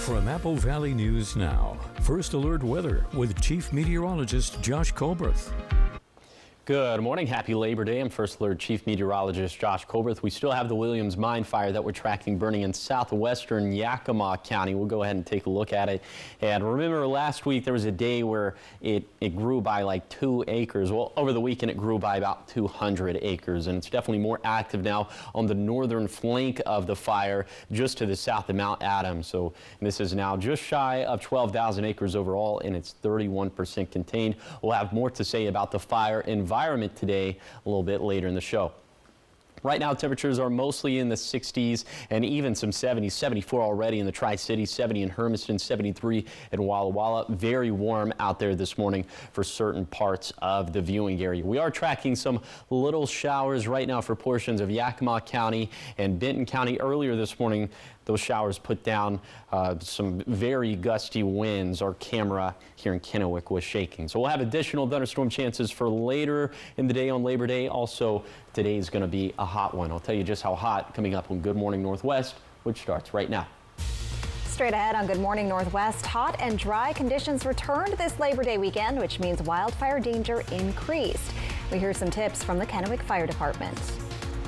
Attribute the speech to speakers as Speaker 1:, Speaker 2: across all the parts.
Speaker 1: From Apple Valley News Now, First Alert Weather with Chief Meteorologist Josh Colberth.
Speaker 2: Good morning. Happy Labor Day. I'm First Alert Chief Meteorologist Josh Colberth. We still have the Williams mine fire that we're tracking burning in southwestern Yakima County. We'll go ahead and take a look at it. And remember, last week there was a day where it grew by like 2 acres. Well, over the weekend it grew by about 200 acres, and it's definitely more active now on the northern flank of the fire just to the south of Mount Adams. So this is now just shy of 12,000 acres overall, and it's 31% contained. We'll have more to say about the fire environment today a little bit later in the show. Right now, temperatures are mostly in the 60s and even some 70s, 74 already in the Tri-Cities, 70 in Hermiston, 73 in Walla Walla. Very warm out there this morning for certain parts of the viewing area. We are tracking some little showers right now for portions of Yakima County and Benton County. Earlier this morning, those showers put down some very gusty winds. Our camera here in Kennewick was shaking. So we'll have additional thunderstorm chances for later in the day on Labor Day. Also, today is going to be a hot one. I'll tell you just how hot coming up on Good Morning Northwest, which starts right now.
Speaker 3: Straight ahead on Good Morning Northwest, hot and dry conditions returned this Labor Day weekend, which means wildfire danger increased. We hear some tips from the Kennewick Fire Department.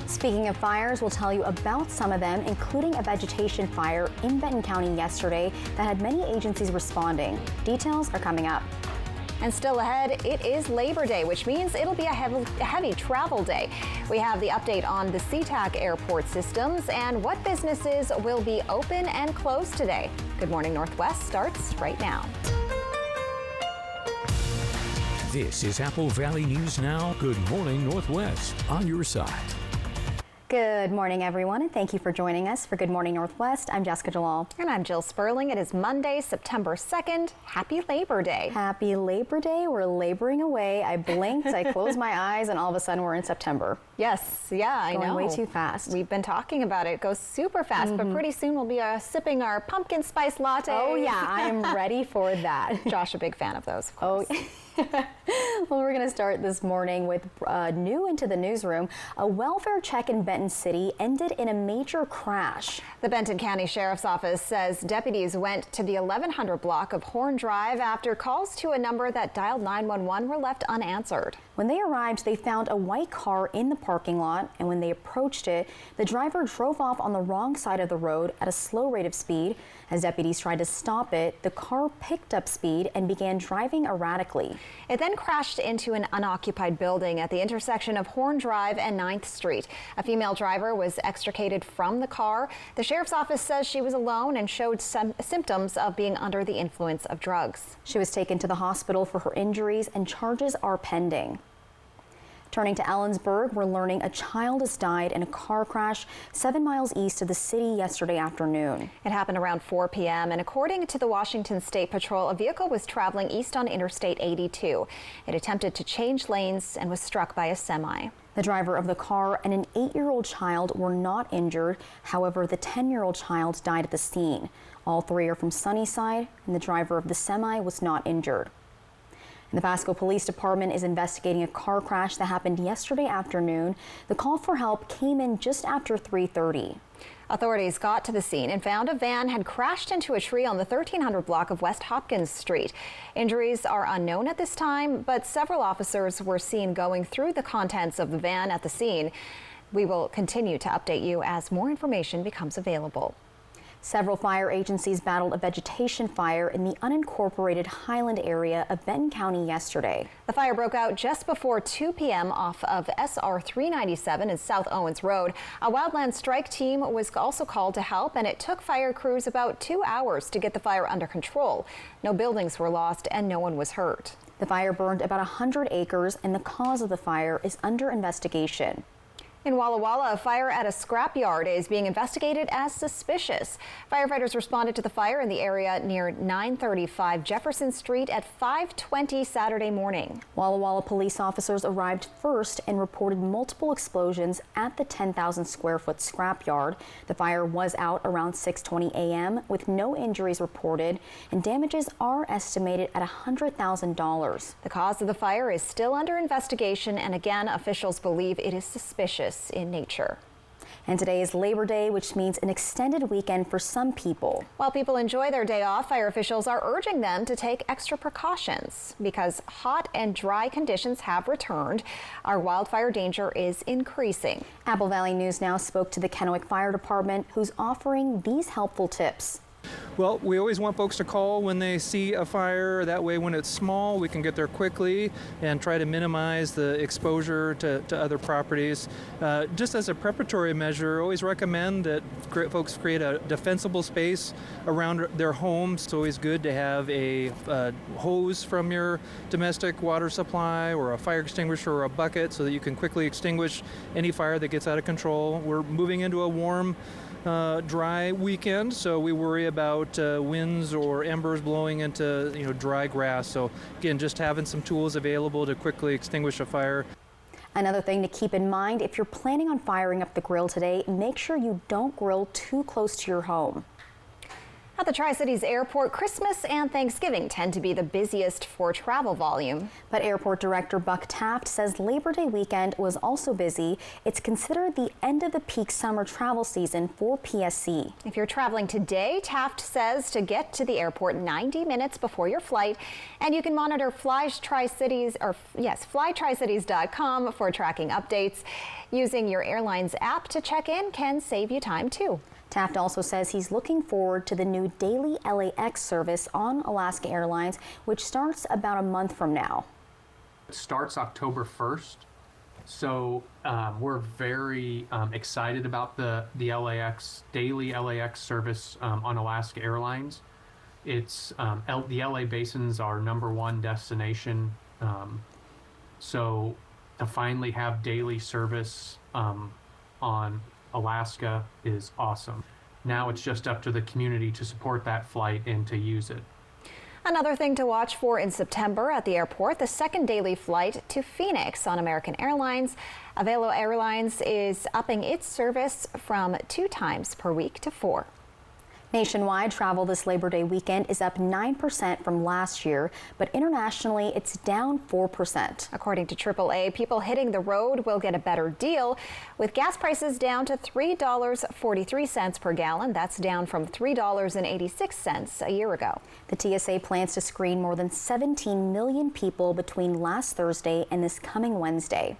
Speaker 4: Speaking of fires, we'll tell you about some of them, including a vegetation fire in Benton County yesterday that had many agencies responding. Details are coming up.
Speaker 3: And still ahead, it is Labor Day, which means it'll be a heavy travel day. We have the update on the SeaTac airport systems and what businesses will be open and closed today. Good Morning Northwest starts right now.
Speaker 1: This is Apple Valley News Now. Good Morning Northwest on your side.
Speaker 4: Good morning, everyone, and thank you for joining us for Good Morning Northwest. I'm Jessica Jalal.
Speaker 3: And I'm Jill Sperling. It is Monday, September 2nd. Happy Labor Day.
Speaker 4: Happy Labor Day. We're laboring away. I blinked, I closed my eyes, and all of a sudden we're in September.
Speaker 3: Yes, yeah, I know.
Speaker 4: Going way too fast.
Speaker 3: We've been talking about it. It goes super fast, but pretty soon we'll be sipping our pumpkin spice latte.
Speaker 4: Oh, yeah, I am ready for that.
Speaker 3: Josh, a big fan of those, of course.
Speaker 4: Oh, well, we're going to start this morning with new into the newsroom. A welfare check in Benton City ended in a major crash.
Speaker 3: The Benton County Sheriff's Office says deputies went to the 1100 block of Horn Drive after calls to a number that dialed 911 were left unanswered.
Speaker 4: When they arrived, they found a white car in the parking lot, and when they approached it, the driver drove off on the wrong side of the road at a slow rate of speed. As deputies tried to stop it, the car picked up speed and began driving erratically.
Speaker 3: It then crashed into an unoccupied building at the intersection of Horn Drive and 9th Street. A female driver was extricated from the car. The sheriff's office says she was alone and showed some symptoms of being under the influence of drugs.
Speaker 4: She was taken to the hospital for her injuries, and charges are pending. Turning to Ellensburg, we're learning a child has died in a car crash 7 miles east of the city yesterday afternoon.
Speaker 3: It happened around 4 p.m. and according to the Washington State Patrol, a vehicle was traveling east on Interstate 82. It attempted to change lanes and was struck by a semi.
Speaker 4: The driver of the car and an 8-year-old child were not injured. However, the 10-year-old child died at the scene. All 3 are from Sunnyside, and the driver of the semi was not injured. The Pasco Police Department is investigating a car crash that happened yesterday afternoon. The call for help came in just after 3:30.
Speaker 3: Authorities got to the scene and found a van had crashed into a tree on the 1300 block of West Hopkins Street. Injuries are unknown at this time, but several officers were seen going through the contents of the van at the scene. We will continue to update you as more information becomes available.
Speaker 4: Several fire agencies battled a vegetation fire in the unincorporated Highland area of Benton County yesterday.
Speaker 3: The fire broke out just before 2 p.m. off of SR 397 and South Owens Road. A wildland strike team was also called to help, and it took fire crews about 2 hours to get the fire under control. No buildings were lost and no one was hurt.
Speaker 4: The fire burned about 100 acres, and the cause of the fire is under investigation.
Speaker 3: In Walla Walla, a fire at a scrapyard is being investigated as suspicious. Firefighters responded to the fire in the area near 935 Jefferson Street at 5:20 Saturday morning.
Speaker 4: Walla Walla police officers arrived first and reported multiple explosions at the 10,000 square foot scrapyard. The fire was out around 6:20 a.m. with no injuries reported, and damages are estimated at $100,000.
Speaker 3: The cause of the fire is still under investigation, and again, officials believe it is suspicious in nature.
Speaker 4: And today is Labor Day, which means an extended weekend for some people.
Speaker 3: While people enjoy their day off, fire officials are urging them to take extra precautions because hot and dry conditions have returned. Our wildfire danger is increasing.
Speaker 4: Apple Valley News Now spoke to the Kennewick Fire Department, who's offering these helpful tips.
Speaker 5: Well, we always want folks to call when they see a fire. That way, when it's small, we can get there quickly and try to minimize the exposure to other properties. Just as a preparatory measure, always recommend that folks create a defensible space around their homes. It's always good to have a hose from your domestic water supply or a fire extinguisher or a bucket so that you can quickly extinguish any fire that gets out of control. We're moving into a warm, dry weekend, so we worry about winds or embers blowing into dry grass. So again, just having some tools available to quickly extinguish a fire.
Speaker 4: Another thing to keep in mind, if you're planning on firing up the grill today, make sure you don't grill too close to your home.
Speaker 3: At the Tri-Cities Airport, Christmas and Thanksgiving tend to be the busiest for travel volume.
Speaker 4: But Airport Director Buck Taft says Labor Day weekend was also busy. It's considered the end of the peak summer travel season for PSC.
Speaker 3: If you're traveling today, Taft says to get to the airport 90 minutes before your flight, and you can monitor flytricities.com for tracking updates. Using your airline's app to check in can save you time too.
Speaker 4: Taft also says he's looking forward to the new daily LAX service on Alaska Airlines, which starts about a month from now.
Speaker 6: It starts October 1st, so we're very excited about the daily LAX service on Alaska Airlines. It's the LA Basin's our #1 destination, so to finally have daily service on Alaska is awesome. Now it's just up to the community to support that flight and to use it.
Speaker 3: Another thing to watch for in September at the airport, the second daily flight to Phoenix on American Airlines. Avelo Airlines is upping its service from 2 times per week to 4.
Speaker 4: Nationwide, travel this Labor Day weekend is up 9% from last year, but internationally it's down 4%.
Speaker 3: According to AAA, people hitting the road will get a better deal, with gas prices down to $3.43 per gallon. That's down from $3.86 a year ago.
Speaker 4: The TSA plans to screen more than 17 million people between last Thursday and this coming Wednesday.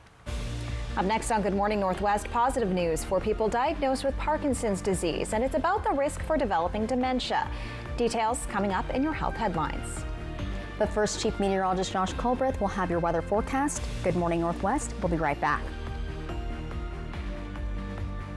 Speaker 3: Up next on Good Morning Northwest, positive news for people diagnosed with Parkinson's disease, and it's about the risk for developing dementia. Details coming up in your health headlines.
Speaker 4: But first, Chief Meteorologist Josh Colbreth will have your weather forecast. Good Morning Northwest. We'll be right back.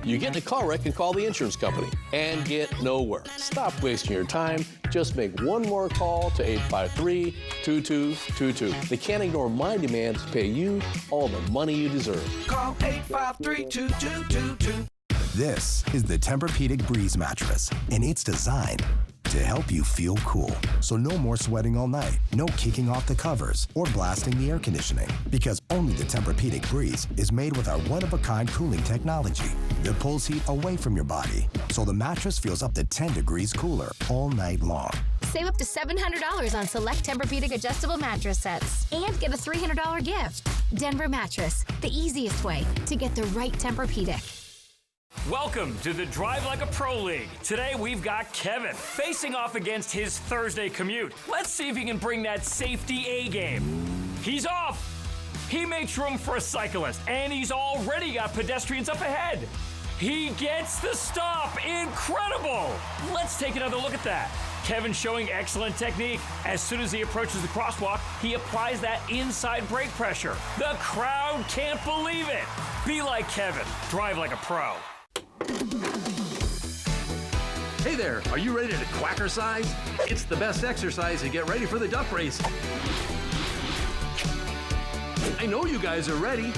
Speaker 7: You get in a car wreck and call the insurance company and get nowhere. Stop wasting your time. Just make one more call to 853-2222. They can't ignore my demands to pay you all the money you deserve.
Speaker 8: Call 853-2222.
Speaker 9: This is the Tempur-Pedic Breeze mattress, and it's designed to help you feel cool. So no more sweating all night, no kicking off the covers or blasting the air conditioning, because only the Tempur-Pedic Breeze is made with our one-of-a-kind cooling technology that pulls heat away from your body, so the mattress feels up to 10 degrees cooler all night long.
Speaker 10: Save up to $700 on select Tempur-Pedic adjustable mattress sets and get a $300 gift. Denver Mattress, the easiest way to get the right Tempur-Pedic.
Speaker 11: Welcome to the Drive Like a Pro League. Today we've got Kevin facing off against his Thursday commute. Let's see if he can bring that safety A game. He's off. He makes room for a cyclist, and he's already got pedestrians up ahead. He gets the stop. Incredible. Let's take another look at that. Kevin showing excellent technique. As soon as he approaches the crosswalk, he applies that inside brake pressure. The crowd can't believe it. Be like Kevin. Drive like a pro.
Speaker 12: Hey there, are you ready to quackercise? It's the best exercise to get ready for the duck race. I know you guys are ready.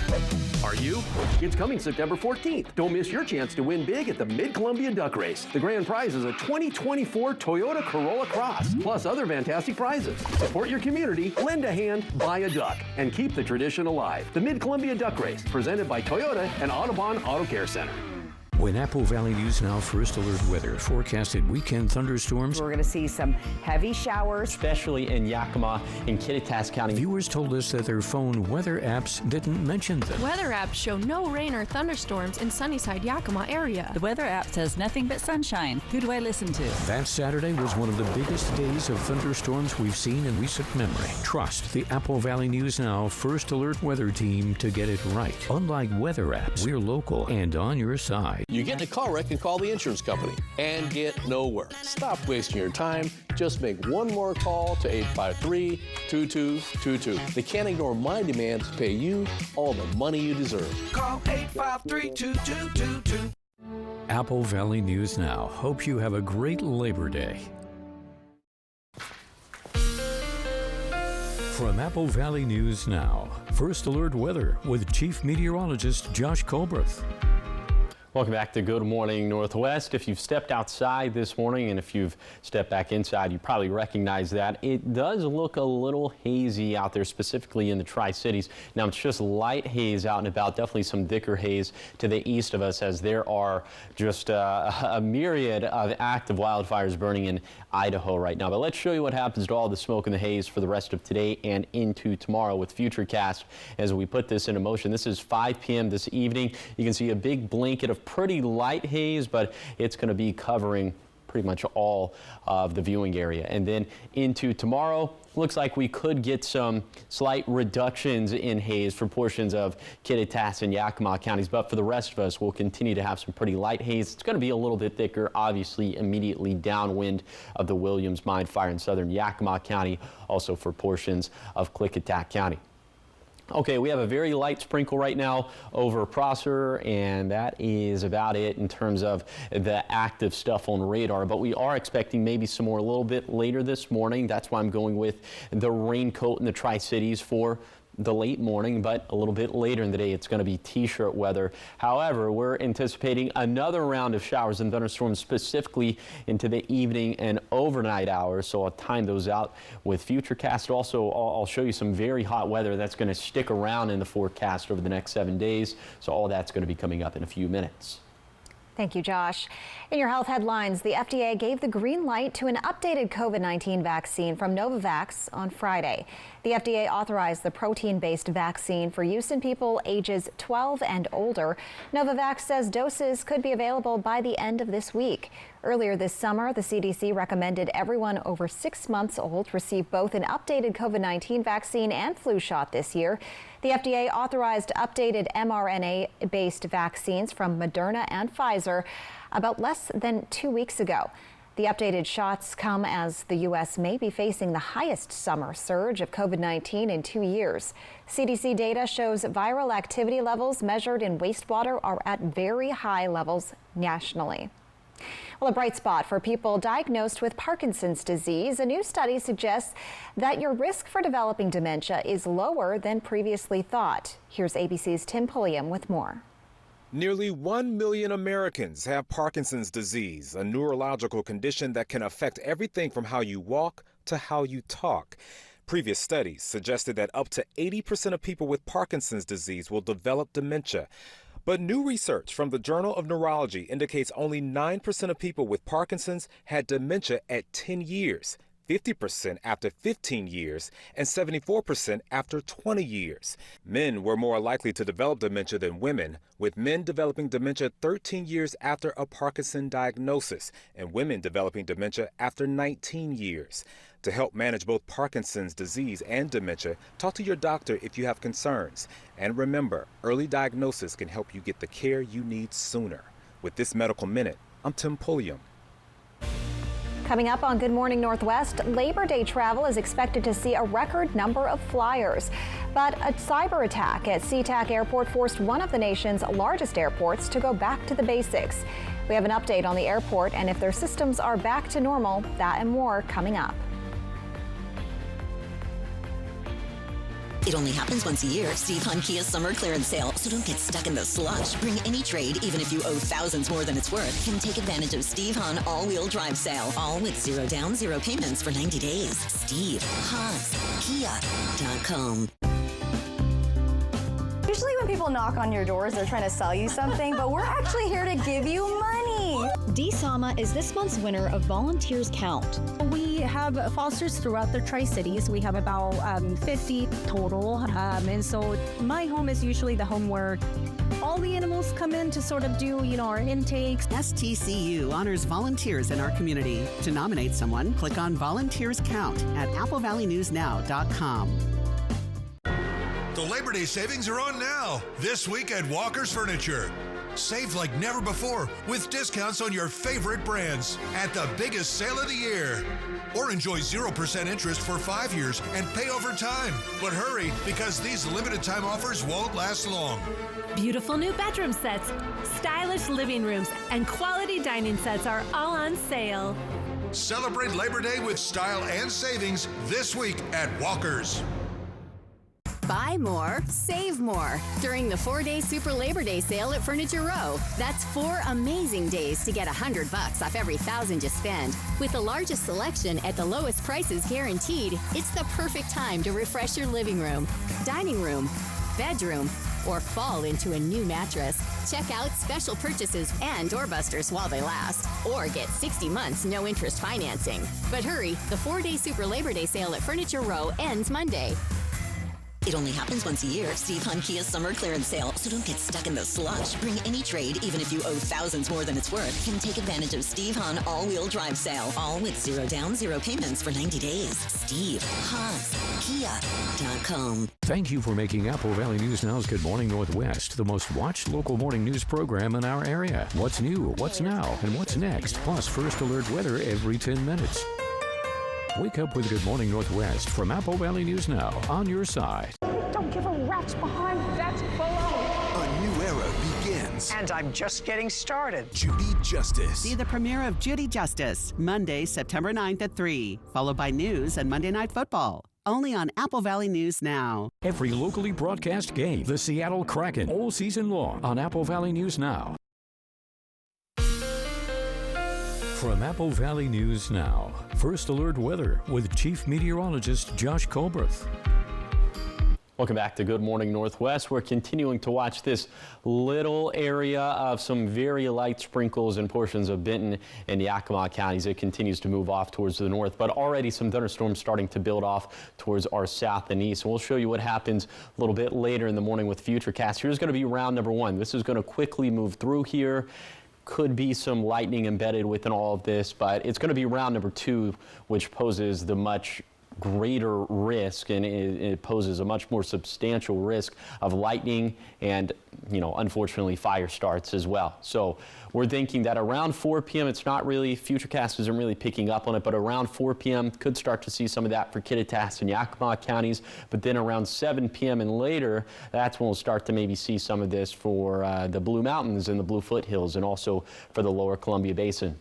Speaker 12: Are you?
Speaker 7: It's coming September 14th. Don't miss your chance to win big at the Mid-Columbia Duck Race. The grand prize is a 2024 Toyota Corolla Cross, plus other fantastic prizes. Support your community, lend a hand, buy a duck, and keep the tradition alive. The Mid-Columbia Duck Race, presented by Toyota and Audubon Auto Care Center.
Speaker 1: When Apple Valley News Now First Alert Weather forecasted weekend thunderstorms,
Speaker 8: we're going to see some heavy showers,
Speaker 2: especially in Yakima and Kittitas County.
Speaker 1: Viewers told us that their phone weather apps didn't mention them.
Speaker 13: Weather apps show no rain or thunderstorms in Sunnyside, Yakima area.
Speaker 14: The weather app says nothing but sunshine. Who do I listen to?
Speaker 1: That Saturday was one of the biggest days of thunderstorms we've seen in recent memory. Trust the Apple Valley News Now First Alert Weather team to get it right. Unlike weather apps, we're local and on your side.
Speaker 15: You get in a car wreck and call the insurance company and get nowhere. Stop wasting your time. Just make one more call to 853-2222. They can't ignore my demand to pay you all the money you deserve.
Speaker 16: Call 853-2222.
Speaker 1: Apple Valley News Now. Hope you have a great Labor Day. From Apple Valley News Now, First Alert Weather with Chief Meteorologist Josh Colbreth.
Speaker 2: Welcome back to Good Morning Northwest. If you've stepped outside this morning and if you've stepped back inside, you probably recognize that. It does look a little hazy out there, specifically in the Tri-Cities. Now, it's just light haze out and about, definitely some thicker haze to the east of us as there are just a myriad of active wildfires burning in Idaho right now. But let's show you what happens to all the smoke and the haze for the rest of today and into tomorrow with Futurecast as we put this into motion. This is 5 p.m. this evening. You can see a big blanket of pretty light haze, but it's going to be covering pretty much all of the viewing area. And then into tomorrow, looks like we could get some slight reductions in haze for portions of Kittitas and Yakima counties, but for the rest of us, we'll continue to have some pretty light haze. It's going to be a little bit thicker, obviously immediately downwind of the Williams Mine fire in southern Yakima County, also for portions of Klickitat County. Okay, we have a very light sprinkle right now over Prosser, and that is about it in terms of the active stuff on radar. But we are expecting maybe some more a little bit later this morning. That's why I'm going with the raincoat in the Tri-Cities for the late morning, but a little bit later in the day, it's going to be t-shirt weather. However, we're anticipating another round of showers and thunderstorms specifically into the evening and overnight hours. So I'll time those out with Futurecast. Also, I'll show you some very hot weather that's going to stick around in the forecast over the next 7 days. So all that's going to be coming up in a few minutes.
Speaker 3: Thank you, Josh. In your health headlines, the FDA gave the green light to an updated COVID-19 vaccine from Novavax on Friday. The FDA authorized the protein-based vaccine for use in people ages 12 and older. Novavax says doses could be available by the end of this week. Earlier this summer, the CDC recommended everyone over 6 months old receive both an updated COVID-19 vaccine and flu shot this year. The FDA authorized updated mRNA-based vaccines from Moderna and Pfizer about less than 2 weeks ago. The updated shots come as the U.S. may be facing the highest summer surge of COVID-19 in 2 years. CDC data shows viral activity levels measured in wastewater are at very high levels nationally. Well, a bright spot for people diagnosed with Parkinson's disease. A new study suggests that your risk for developing dementia is lower than previously thought. Here's ABC's Tim Pulliam with more.
Speaker 17: Nearly 1 million Americans have Parkinson's disease, a neurological condition that can affect everything from how you walk to how you talk. Previous studies suggested that up to 80% of people with Parkinson's disease will develop dementia. But new research from the Journal of Neurology indicates only 9% of people with Parkinson's had dementia at 10 years, 50% after 15 years, and 74% after 20 years. Men were more likely to develop dementia than women, with men developing dementia 13 years after a Parkinson diagnosis, and women developing dementia after 19 years. To help manage both Parkinson's disease and dementia, talk to your doctor if you have concerns. And remember, early diagnosis can help you get the care you need sooner. With this Medical Minute, I'm Tim Pulliam.
Speaker 3: Coming up on Good Morning Northwest, Labor Day travel is expected to see a record number of flyers. But a cyber attack at SeaTac Airport forced one of the nation's largest airports to go back to the basics. We have an update on the airport and if their systems are back to normal. That and more coming up.
Speaker 18: It only happens once a year. Steve Hunt Kia's summer clearance sale. So don't get stuck in the slush. Bring any trade, even if you owe thousands more than it's worth. Can take advantage of Steve Hunt all-wheel drive sale. All with 0 down, 0 payments for 90 days. SteveHuntKia.com.
Speaker 19: Usually when people
Speaker 4: people knock on your doors, they're trying to sell you something, but we're actually here to give you money.
Speaker 16: DSAMA is this month's winner of Volunteers Count.
Speaker 19: We have fosters throughout the Tri-Cities. We have about 50 total. And so my home is usually the home where all the animals come in to sort of do, our intakes.
Speaker 20: STCU honors volunteers in our community. To nominate someone, click on Volunteers Count at AppleValleyNewsNow.com.
Speaker 21: The Labor Day savings are on now, this week at Walker's Furniture. Save like never before with discounts on your favorite brands at the biggest sale of the year. Or enjoy 0% interest for 5 years and pay over time. But hurry, because these limited time offers won't last long.
Speaker 22: Beautiful new bedroom sets, stylish living rooms, and quality dining sets are all on sale.
Speaker 21: Celebrate Labor Day with style and savings this week at Walker's.
Speaker 23: Buy more, save more during the 4-day Super Labor Day sale at Furniture Row. That's 4 amazing days to get $100 off every $1,000 you spend. With the largest selection at the lowest prices guaranteed, it's the perfect time to refresh your living room, dining room, bedroom, or fall into a new mattress. Check out special purchases and doorbusters while they last, or get 60 months no interest financing. But hurry, the 4-day Super Labor Day sale at Furniture Row ends Monday.
Speaker 18: It only happens once a year. Steve Hunt Kia's summer clearance sale. So don't get stuck in the slush. Bring any trade, even if you owe thousands more than it's worth. Can take advantage of Steve Hunt all-wheel drive sale. All with 0 down, 0 payments for 90 days. Steve Hunt Kia.com.
Speaker 1: Thank you for making Apple Valley News Now's Good Morning Northwest the most watched local morning news program in our area. What's new, what's now, and what's next, plus first alert weather every 10 minutes. Wake up with Good Morning Northwest from Apple Valley News Now, on your side.
Speaker 24: Don't give a rat's behind that below.
Speaker 25: A new era begins.
Speaker 26: And I'm just getting started.
Speaker 25: Judy Justice.
Speaker 20: See the premiere of Judy Justice, Monday, September 9th at 3, followed by news and Monday Night Football. Only on Apple Valley News Now.
Speaker 1: Every locally broadcast game, the Seattle Kraken, all season long on Apple Valley News Now. From Apple Valley News Now, First Alert Weather with Chief Meteorologist Josh Colberth.
Speaker 2: Welcome back to Good Morning Northwest. We're continuing to watch this little area of some very light sprinkles in portions of Benton and Yakima counties. It continues to move off towards the north, but already some thunderstorms starting to build off towards our south and east. And we'll show you what happens a little bit later in the morning with Futurecast. Here's going to be round number 1. This is going to quickly move through here. Could be some lightning embedded within all of this, but it's going to be round number 2, which poses the much greater risk, and it poses a much more substantial risk of lightning and, unfortunately, fire starts as well. So we're thinking that around 4 p.m., it's not really, Futurecast isn't really picking up on it, but around 4 p.m. could start to see some of that for Kittitas and Yakima counties. But then around 7 p.m. and later, that's when we'll start to maybe see some of this for the Blue Mountains and the Blue Foothills, and also for the lower Columbia Basin.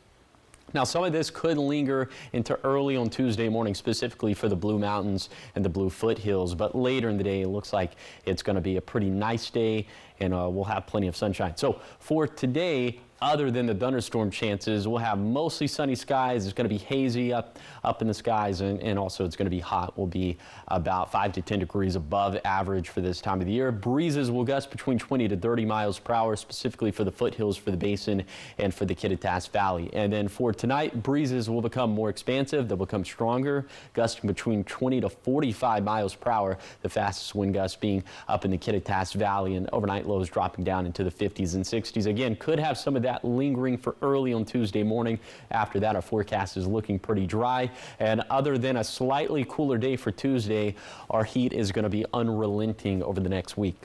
Speaker 2: Now, some of this could linger into early on Tuesday morning, specifically for the Blue Mountains and the Blue Foothills. But later in the day, it looks like it's going to be a pretty nice day, and we'll have plenty of sunshine. So for today, other than the thunderstorm chances, we'll have mostly sunny skies. It's going to be hazy up in the skies, and also it's going to be hot. We'll be about 5 to 10 degrees above average for this time of the year. Breezes will gust between 20 to 30 miles per hour, specifically for the foothills, for the basin, and for the Kittitas Valley. And then for tonight, breezes will become more expansive. They'll become stronger, gusting between 20 to 45 miles per hour, the fastest wind gust being up in the Kittitas Valley, and overnight lows dropping down into the 50s and 60s. Again, could have some of that lingering for early on Tuesday morning. After that, our forecast is looking pretty dry. And other than a slightly cooler day for Tuesday, our heat is going to be unrelenting over the next week.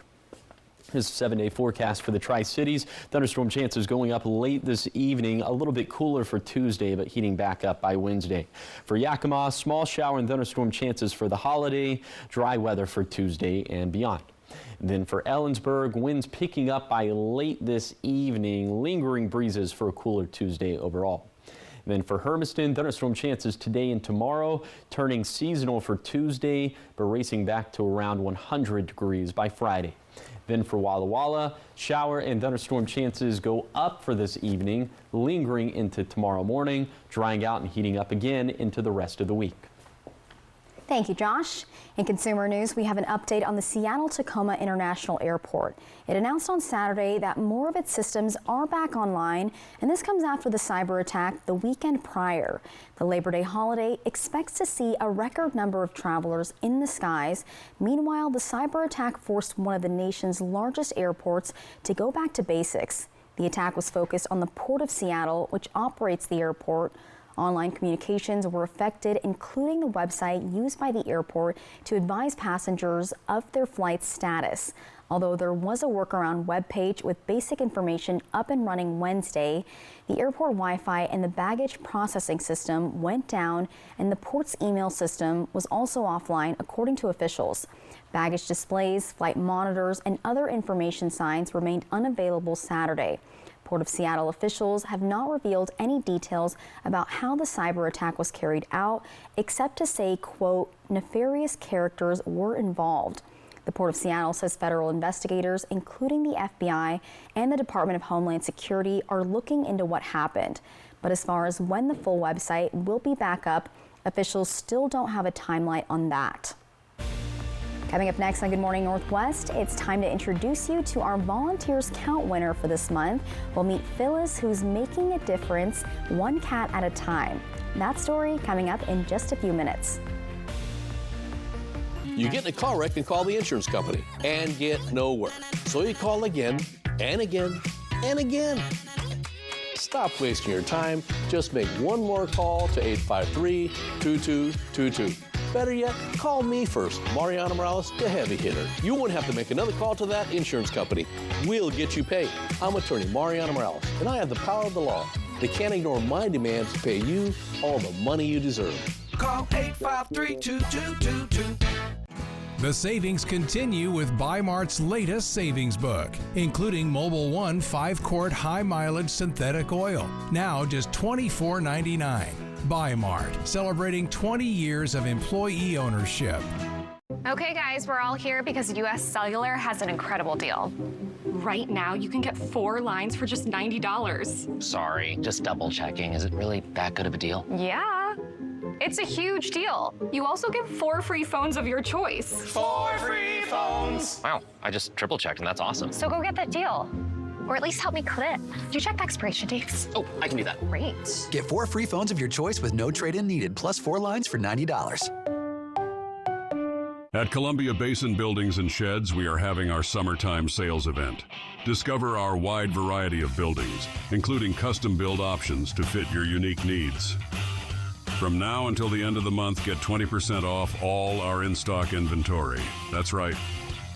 Speaker 2: This is a 7-day forecast for the Tri-Cities. Thunderstorm chances going up late this evening, a little bit cooler for Tuesday, but heating back up by Wednesday. For Yakima, small shower and thunderstorm chances for the holiday, dry weather for Tuesday and beyond. Then for Ellensburg, winds picking up by late this evening, lingering breezes for a cooler Tuesday overall. Then for Hermiston, thunderstorm chances today and tomorrow, turning seasonal for Tuesday, but racing back to around 100 degrees by Friday. Then for Walla Walla, shower and thunderstorm chances go up for this evening, lingering into tomorrow morning, drying out and heating up again into the rest of the week.
Speaker 4: Thank you, Josh. In consumer news, we have an update on the Seattle-Tacoma International Airport. It announced on Saturday that more of its systems are back online, and this comes after the cyber attack the weekend prior. The Labor Day holiday expects to see a record number of travelers in the skies. Meanwhile, the cyber attack forced one of the nation's largest airports to go back to basics. The attack was focused on the Port of Seattle, which operates the airport. Online communications were affected, including the website used by the airport to advise passengers of their flight status. Although there was a workaround webpage with basic information up and running Wednesday, the airport Wi-Fi and the baggage processing system went down, and the port's email system was also offline, according to officials. Baggage displays, flight monitors, and other information signs remained unavailable Saturday. Port of Seattle officials have not revealed any details about how the cyber attack was carried out, except to say, quote, nefarious characters were involved. The Port of Seattle says federal investigators, including the FBI and the Department of Homeland Security, are looking into what happened. But as far as when the full website will be back up, officials still don't have a timeline on that. Coming up next on Good Morning Northwest, it's time to introduce you to our Volunteers Count winner for this month. We'll meet Phyllis, who's making a difference one cat at a time. That story coming up in just a few minutes.
Speaker 15: You get in a car wreck and call the insurance company and get nowhere. So you call again and again and again. Stop wasting your time. Just make one more call to 853-2222. Better yet, call me first, Mariana Morales, the heavy hitter. You won't have to make another call to that insurance company. We'll get you paid. I'm attorney Mariana Morales, and I have the power of the law. They can't ignore my demands to pay you all the money you deserve.
Speaker 5: Call 853-2222.
Speaker 6: The savings continue with Bi-Mart's latest savings book, including Mobil 1 5-quart high-mileage synthetic oil, now just $24.99. Bi-Mart, celebrating 20 years of employee ownership.
Speaker 9: Okay, guys, we're all here because US Cellular has an incredible deal. Right now, you can get 4 lines for just $90.
Speaker 10: Sorry, just double checking. Is it really that good of a deal?
Speaker 9: Yeah, it's a huge deal. You also get 4 free phones of your choice.
Speaker 5: 4 free phones!
Speaker 10: Wow, I just triple checked and that's awesome.
Speaker 9: So go get that deal. Or at least help me clip. You check the expiration dates.
Speaker 10: Oh, I can do that.
Speaker 9: Great.
Speaker 11: Get 4 free phones of your choice with no trade-in needed, plus 4 lines for $90.
Speaker 12: At Columbia Basin Buildings and Sheds, we are having our summertime sales event. Discover our wide variety of buildings, including custom-build options to fit your unique needs. From now until the end of the month, get 20% off all our in-stock inventory. That's right.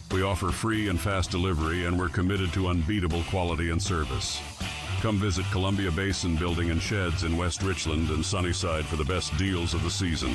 Speaker 12: We offer free and fast delivery, and we're committed to unbeatable quality and service. Come visit Columbia Basin Building and Sheds in West Richland and Sunnyside for the best deals of the season.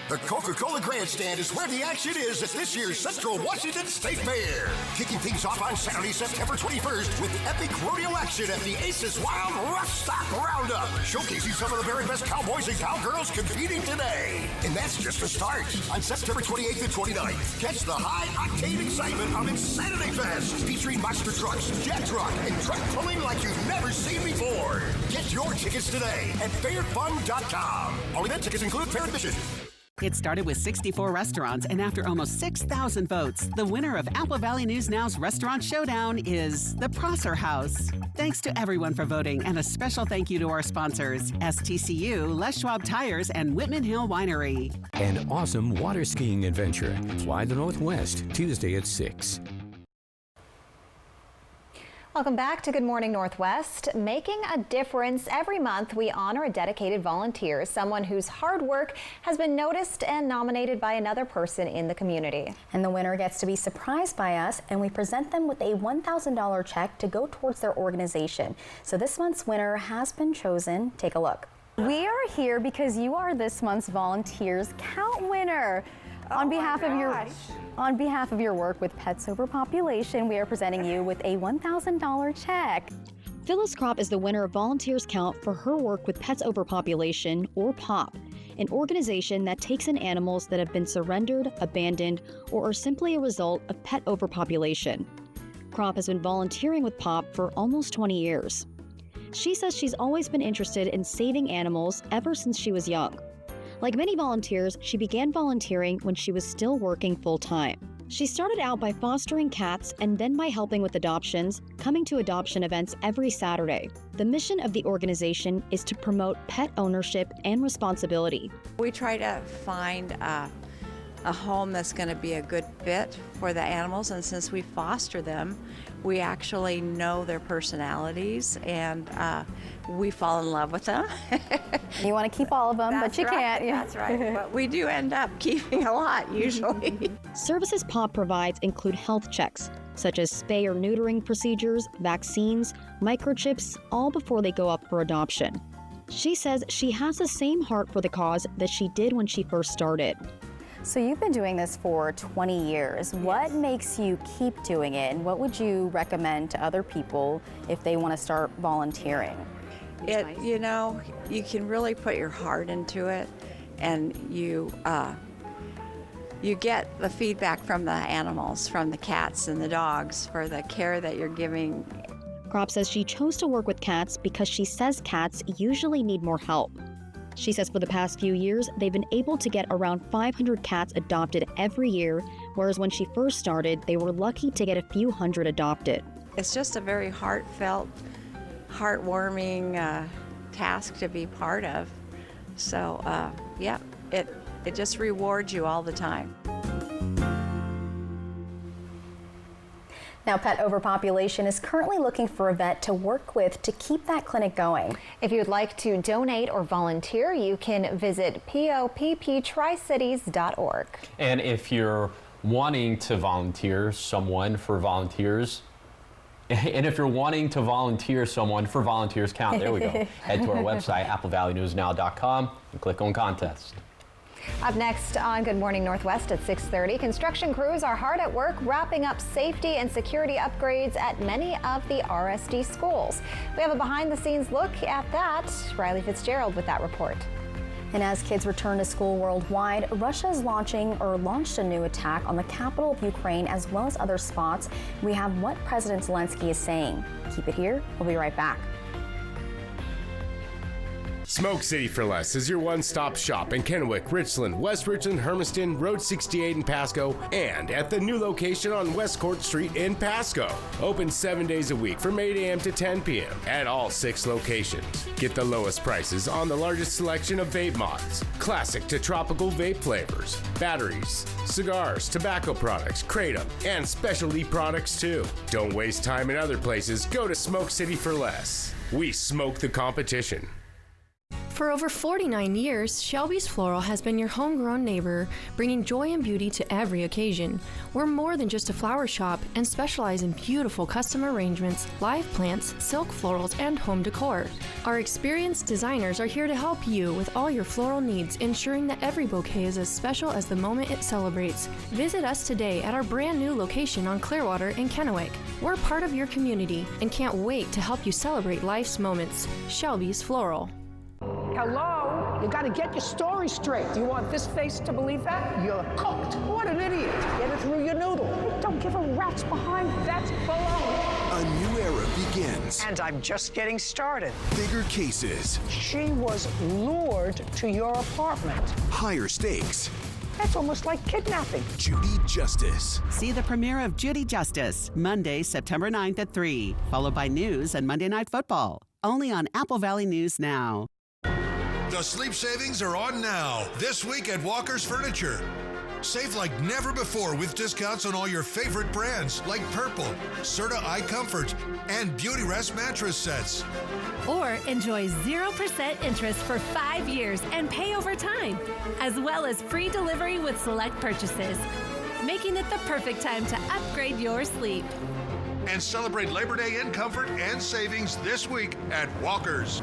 Speaker 21: The Coca-Cola Grandstand is where the action is at this year's Central Washington State Fair. Kicking things off on Saturday, September 21st with epic rodeo action at the Aces Wild Rough Stock Roundup, showcasing some of the very best cowboys and cowgirls competing today. And that's just the start. On September 28th and 29th, catch the high-octane excitement of Insanity Fest, featuring monster trucks, jet truck, and truck pulling like you've never seen before. Get your tickets today at fairfun.com. All event tickets include fair admission.
Speaker 20: It started with 64 restaurants, and after almost 6,000 votes, the winner of Apple Valley News Now's Restaurant Showdown is the Prosser House. Thanks to everyone for voting, and a special thank you to our sponsors, STCU, Les Schwab Tires, and Whitman Hill Winery.
Speaker 1: An awesome water skiing adventure. Fly the Northwest, Tuesday at 6.
Speaker 3: Welcome back to Good Morning Northwest. Making a difference. Every month we honor a dedicated volunteer, someone whose hard work has been noticed and nominated by another person in the community.
Speaker 4: And the winner gets to be surprised by us, and we present them with a $1,000 check to go towards their organization. So this month's winner has been chosen. Take a look. We are here because you are this month's Volunteers Count winner. On behalf of your work with pets overpopulation, we are presenting you with a $1,000 check.
Speaker 16: Phyllis Kropp is the winner of Volunteers Count for her work with Pets Overpopulation, or POP, an organization that takes in animals that have been surrendered, abandoned, or are simply a result of pet overpopulation. Kropp has been volunteering with POP for almost 20 years. She says she's always been interested in saving animals ever since she was young. Like many volunteers, she began volunteering when she was still working full-time. She started out by fostering cats and then by helping with adoptions, coming to adoption events every Saturday. The mission of the organization is to promote pet ownership and responsibility.
Speaker 7: We try to find a home that's going to be a good fit for the animals, and since we foster them, we actually know their personalities, and we fall in love with them.
Speaker 4: You want to keep all of them, but you can't. Yeah.
Speaker 7: That's right. But we do end up keeping a lot, usually.
Speaker 16: Services PAW provides include health checks, such as spay or neutering procedures, vaccines, microchips, all before they go up for adoption. She says she has the same heart for the cause that she did when she first started.
Speaker 4: So you've been doing this for 20 years. What makes you keep doing it, and what would you recommend to other people if they want to start volunteering?
Speaker 7: You know, you can really put your heart into it, and you get the feedback from the animals, from the cats and the dogs, for the care that you're giving.
Speaker 16: Kropp says she chose to work with cats because she says cats usually need more help. She says for the past few years, they've been able to get around 500 cats adopted every year, whereas when she first started, they were lucky to get a few hundred adopted.
Speaker 7: It's just a very heartfelt, heartwarming task to be part of. So, yeah, it just rewards you all the time.
Speaker 4: Now, pet overpopulation is currently looking for a vet to work with to keep that clinic going.
Speaker 3: If you'd like to donate or volunteer, you can visit popptricities.org.
Speaker 2: And if you're wanting to volunteer someone for volunteers, and if you're wanting to volunteer someone for Volunteers Count, there we go. Head to our website, applevalleyNewsNow.com, and click on Contest.
Speaker 3: Up next on Good Morning Northwest at 6:30, construction crews are hard at work wrapping up safety and security upgrades at many of the RSD schools. We have a behind-the-scenes look at that. Riley Fitzgerald with that report.
Speaker 4: And as kids return to school worldwide, Russia is launched a new attack on the capital of Ukraine as well as other spots. We have what President Zelensky is saying. Keep it here. We'll be right back.
Speaker 8: Smoke City for Less is your one-stop shop in Kennewick, Richland, West Richland, Hermiston, Road 68 in Pasco, and at the new location on West Court Street in Pasco. Open 7 days a week from 8 a.m. to 10 p.m. at all 6 locations. Get the lowest prices on the largest selection of vape mods, classic to tropical vape flavors, batteries, cigars, tobacco products, kratom, and specialty products too. Don't waste time in other places. Go to Smoke City for Less. We smoke the competition.
Speaker 13: For over 49 years, Shelby's Floral has been your homegrown neighbor, bringing joy and beauty to every occasion. We're more than just a flower shop and specialize in beautiful custom arrangements, live plants, silk florals, and home decor. Our experienced designers are here to help you with all your floral needs, ensuring that every bouquet is as special as the moment it celebrates. Visit us today at our brand new location on Clearwater in Kennewick. We're part of your community and can't wait to help you celebrate life's moments. Shelby's Floral.
Speaker 24: Hello? You gotta get your story straight. Do you want this face to believe that? You're cooked. What an idiot. Get it through your noodle. Don't give a rat's behind. That's baloney.
Speaker 25: A new era begins.
Speaker 26: And I'm just getting started.
Speaker 25: Bigger cases.
Speaker 24: She was lured to your apartment.
Speaker 25: Higher stakes.
Speaker 24: That's almost like kidnapping.
Speaker 25: Judy Justice.
Speaker 20: See the premiere of Judy Justice, Monday, September 9th at 3, followed by news and Monday Night Football. Only on Apple Valley News Now.
Speaker 21: The sleep savings are on now, this week at Walker's Furniture. Save like never before with discounts on all your favorite brands like Purple, Serta Eye Comfort, and Beauty Rest mattress sets.
Speaker 22: Or enjoy 0% interest for 5 years and pay over time, as well as free delivery with select purchases, making it the perfect time to upgrade your sleep.
Speaker 21: And celebrate Labor Day in comfort and savings this week at Walker's.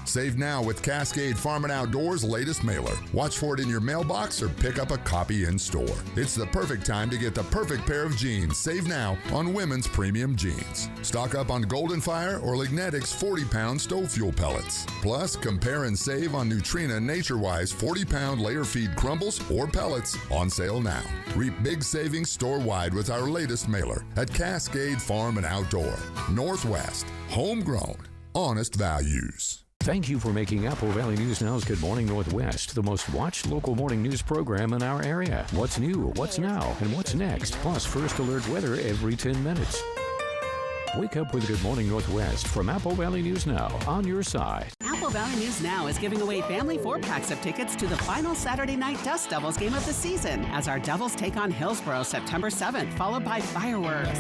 Speaker 14: Save now with Cascade Farm and Outdoors' latest mailer. Watch for it in your mailbox or pick up a copy in store. It's the perfect time to get the perfect pair of jeans. Save now on women's premium jeans. Stock up on Golden Fire or Lignetics 40-pound stove fuel pellets. Plus, compare and save on Neutrina NatureWise 40-pound layer feed crumbles or pellets on sale now. Reap big savings store-wide with our latest mailer at Cascade Farm and Outdoor. Northwest, homegrown, honest values.
Speaker 1: Thank you for making Apple Valley News Now's Good Morning Northwest the most watched local morning news program in our area. What's new, what's now, and what's next, plus first alert weather every 10 minutes. Wake up with Good Morning Northwest from Apple Valley News Now, on your side.
Speaker 20: Apple Valley News Now is giving away family 4-packs of tickets to the final Saturday night Dust Devils game of the season as our Devils take on Hillsborough September 7th, followed by fireworks.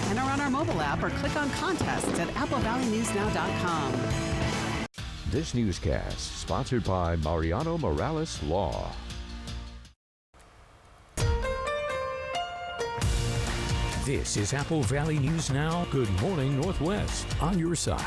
Speaker 20: Enter on our mobile app or click on contests at applevalleynewsnow.com.
Speaker 1: This newscast sponsored by Mariano Morales Law. This is Apple Valley News Now. Good morning, Northwest, on your side.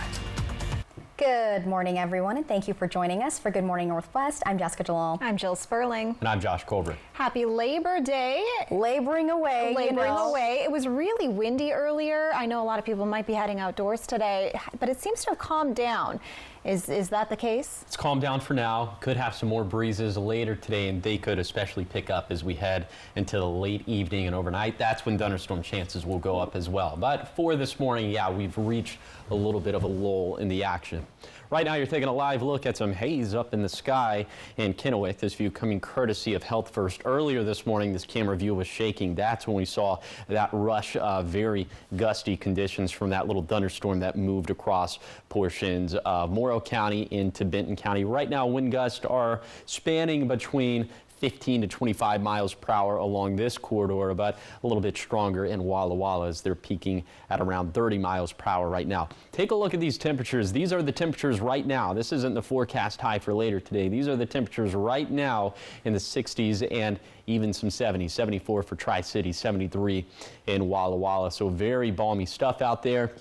Speaker 4: Good morning, everyone, and thank you for joining us for Good Morning Northwest. I'm Jessica Jalal.
Speaker 3: I'm Jill Sperling.
Speaker 2: And I'm Josh Colbert.
Speaker 3: Happy Labor Day.
Speaker 4: Laboring away.
Speaker 3: It was really windy earlier. I know a lot of people might be heading outdoors today, but it seems to have calmed down. Is that the case?
Speaker 2: It's calmed down for now. Could have some more breezes later today, and they could especially pick up as we head into the late evening and overnight. That's when thunderstorm chances will go up as well. But for this morning, yeah, we've reached a little bit of a lull in the action. Right now, you're taking a live look at some haze up in the sky in Kennewick. This view coming courtesy of Health First. Earlier this morning, this camera view was shaking. That's when we saw that rush of very gusty conditions from that little thunderstorm that moved across portions of Morrow County into Benton County. Right now, wind gusts are spanning between 15 to 25 miles per hour along this corridor, but a little bit stronger in Walla Walla as they're peaking at around 30 miles per hour right now. Take a look at these temperatures. These are the temperatures right now. This isn't the forecast high for later today. These are the temperatures right now in the 60s and even some 70s. 74 for Tri-City, 73 in Walla Walla. So very balmy stuff out there.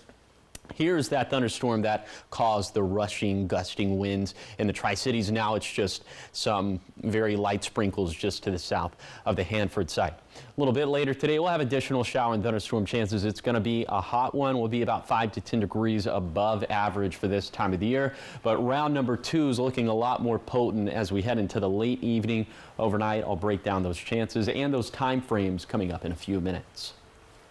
Speaker 2: Here's that thunderstorm that caused the rushing, gusting winds in the Tri-Cities. Now it's just some very light sprinkles just to the south of the Hanford site. A little bit later today, we'll have additional shower and thunderstorm chances. It's going to be a hot one. We'll be about 5 to 10 degrees above average for this time of the year. But round number 2 is looking a lot more potent as we head into the late evening, overnight. I'll break down those chances and those time frames coming up in a few minutes.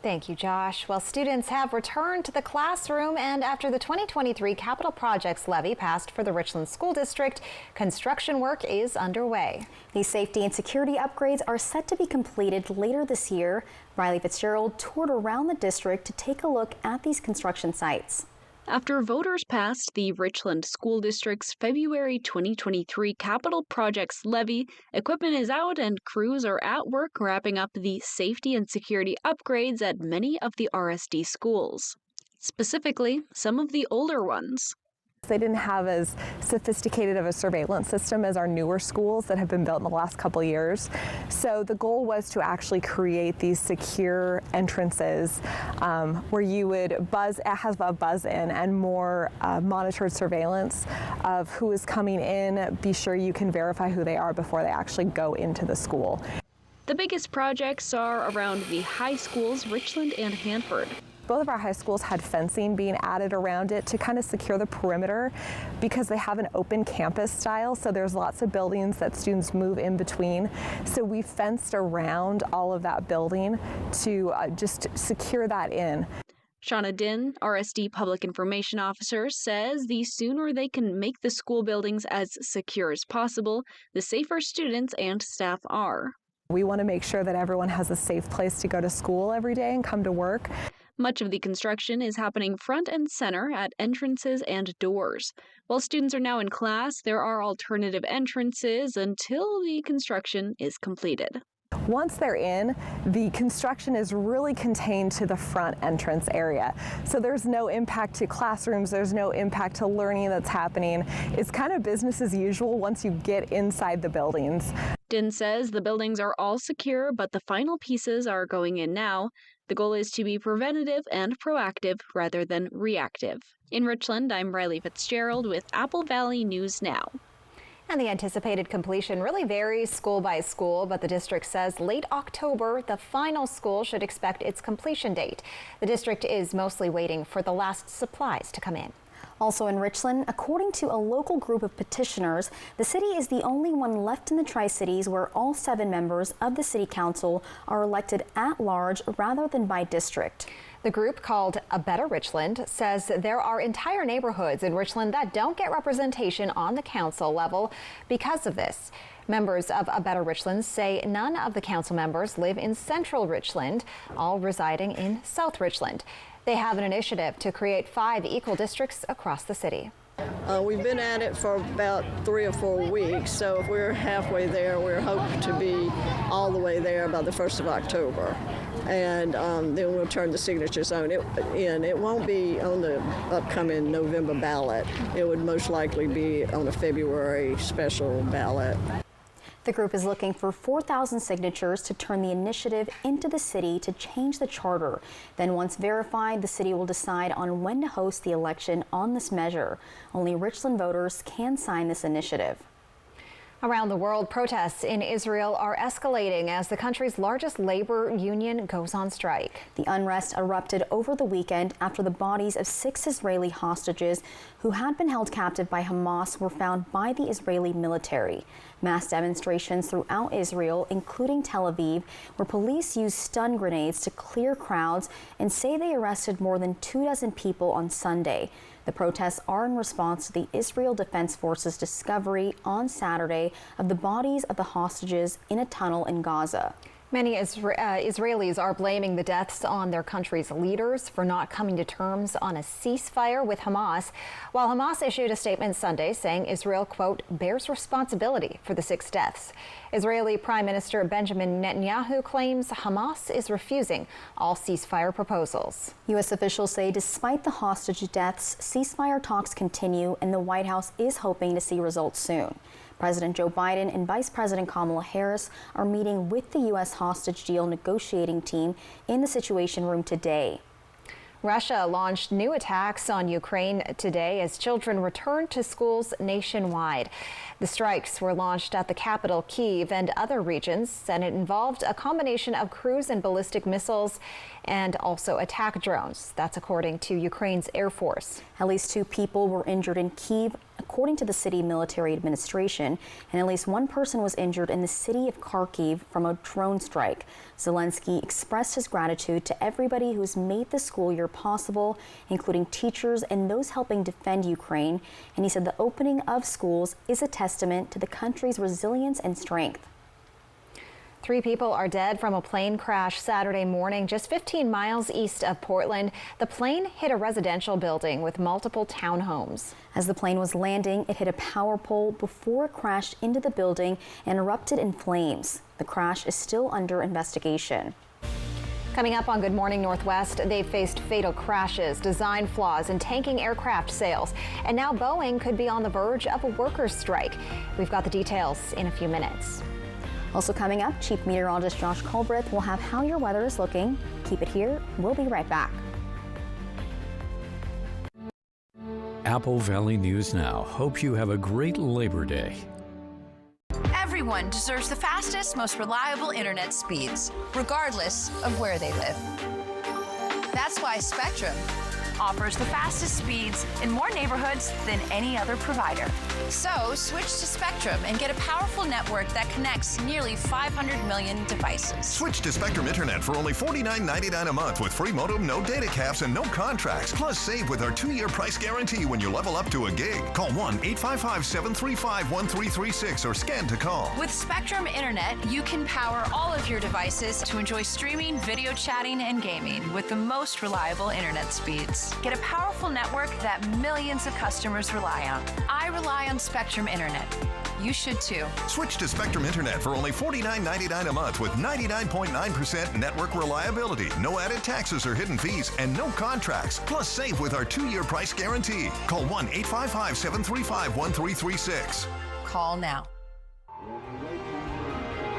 Speaker 3: Thank you, Josh. Well, students have returned to the classroom, and after the 2023 Capital Projects Levy passed for the Richland School District, construction work is underway.
Speaker 4: These safety and security upgrades are set to be completed later this year. Riley Fitzgerald toured around the district to take a look at these construction sites.
Speaker 6: After voters passed the Richland School District's February 2023 Capital Projects Levy, equipment is out and crews are at work wrapping up the safety and security upgrades at many of the RSD schools. Specifically, some of the older ones.
Speaker 15: They didn't have as sophisticated of a surveillance system as our newer schools that have been built in the last couple years. So the goal was to actually create these secure entrances where you would have a buzz in and more monitored surveillance of who is coming in. Be sure you can verify who they are before they actually go into the school.
Speaker 6: The biggest projects are around the high schools, Richland and Hanford.
Speaker 15: Both of our high schools had fencing being added around it to kind of secure the perimeter because they have an open campus style, so there's lots of buildings that students move in between. So we fenced around all of that building to just secure that in.
Speaker 6: Shauna Din, RSD Public Information Officer, says the sooner they can make the school buildings as secure as possible, the safer students and staff are.
Speaker 15: We want to make sure that everyone has a safe place to go to school every day and come to work.
Speaker 6: Much of the construction is happening front and center at entrances and doors. While students are now in class, there are alternative entrances until the construction is completed.
Speaker 15: Once they're in, the construction is really contained to the front entrance area. So there's no impact to classrooms, there's no impact to learning that's happening. It's kind of business as usual once you get inside the buildings.
Speaker 6: Din says the buildings are all secure, but the final pieces are going in now. The goal is to be preventative and proactive rather than reactive. In Richland, I'm Riley Fitzgerald with Apple Valley News Now.
Speaker 3: And the anticipated completion really varies school by school, but the district says late October, the final school should expect its completion date. The district is mostly waiting for the last supplies to come in.
Speaker 4: Also in Richland, according to a local group of petitioners, the city is the only one left in the Tri-Cities where all 7 members of the city council are elected at large rather than by district.
Speaker 3: The group, called A Better Richland, says there are entire neighborhoods in Richland that don't get representation on the council level because of this. Members of A Better Richland say none of the council members live in central Richland, all residing in South Richland. They have an initiative to create 5 equal districts across the city.
Speaker 5: We've been at it for about 3 or 4 weeks, so if we're halfway there, we're hoping to be all the way there by the 1st of October. And then we'll turn the signatures in. It won't be on the upcoming November ballot. It would most likely be on a February special ballot.
Speaker 4: The group is looking for 4,000 signatures to turn the initiative into the city to change the charter. Then once verified, the city will decide on when to host the election on this measure. Only Richland voters can sign this initiative.
Speaker 3: Around the world, protests in Israel are escalating as the country's largest labor union goes on strike.
Speaker 4: The unrest erupted over the weekend after the bodies of 6 Israeli hostages who had been held captive by Hamas were found by the Israeli military. Mass demonstrations throughout Israel, including Tel Aviv, where police used stun grenades to clear crowds and say they arrested more than 24 people on Sunday. The protests are in response to the Israel Defense Forces discovery on Saturday of the bodies of the hostages in a tunnel in Gaza.
Speaker 3: Many Israelis are blaming the deaths on their country's leaders for not coming to terms on a ceasefire with Hamas, while Hamas issued a statement Sunday saying Israel, quote, bears responsibility for the 6 deaths. Israeli Prime Minister Benjamin Netanyahu claims Hamas is refusing all ceasefire proposals.
Speaker 4: U.S. officials say despite the hostage deaths, ceasefire talks continue and the White House is hoping to see results soon. President Joe Biden and Vice President Kamala Harris are meeting with the U.S. hostage deal negotiating team in the Situation Room today.
Speaker 3: Russia launched new attacks on Ukraine today as children returned to schools nationwide. The strikes were launched at the capital, Kyiv, and other regions, and it involved a combination of cruise and ballistic missiles and also attack drones. That's according to Ukraine's Air Force.
Speaker 4: At least 2 people were injured in Kyiv, according to the city military administration, and at least 1 person was injured in the city of Kharkiv from a drone strike. Zelensky expressed his gratitude to everybody who's made the school year possible, including teachers and those helping defend Ukraine, and he said the opening of schools is a testament to the country's resilience and strength.
Speaker 3: 3 people are dead from a plane crash Saturday morning just 15 miles east of Portland. The plane hit a residential building with multiple townhomes.
Speaker 4: As the plane was landing, it hit a power pole before it crashed into the building and erupted in flames. The crash is still under investigation.
Speaker 3: Coming up on Good Morning Northwest, they've faced fatal crashes, design flaws, and tanking aircraft sales. And now Boeing could be on the verge of a workers' strike. We've got the details in a few minutes.
Speaker 4: Also coming up, Chief Meteorologist Josh Colbreth will have how your weather is looking. Keep it here. We'll be right back.
Speaker 1: Apple Valley News Now. Hope you have a great Labor Day.
Speaker 10: Everyone deserves the fastest, most reliable internet speeds, regardless of where they live. That's why Spectrum offers the fastest speeds in more neighborhoods than any other provider. So switch to Spectrum and get a powerful network that connects nearly 500 million devices.
Speaker 17: Switch to Spectrum Internet for only $49.99 a month with free modem, no data caps, and no contracts. Plus, save with our 2-year price guarantee when you level up to a gig. Call 1-855-735-1336 or scan to call.
Speaker 10: With Spectrum Internet, you can power all of your devices to enjoy streaming, video chatting, and gaming with the most reliable internet speeds. Get a powerful network that millions of customers rely on. I rely on Spectrum Internet. You should too.
Speaker 17: Switch to Spectrum Internet for only $49.99 a month with 99.9% network reliability, no added taxes or hidden fees, and no contracts. Plus, save with our 2-year price guarantee. Call 1-855-735-1336.
Speaker 10: Call now.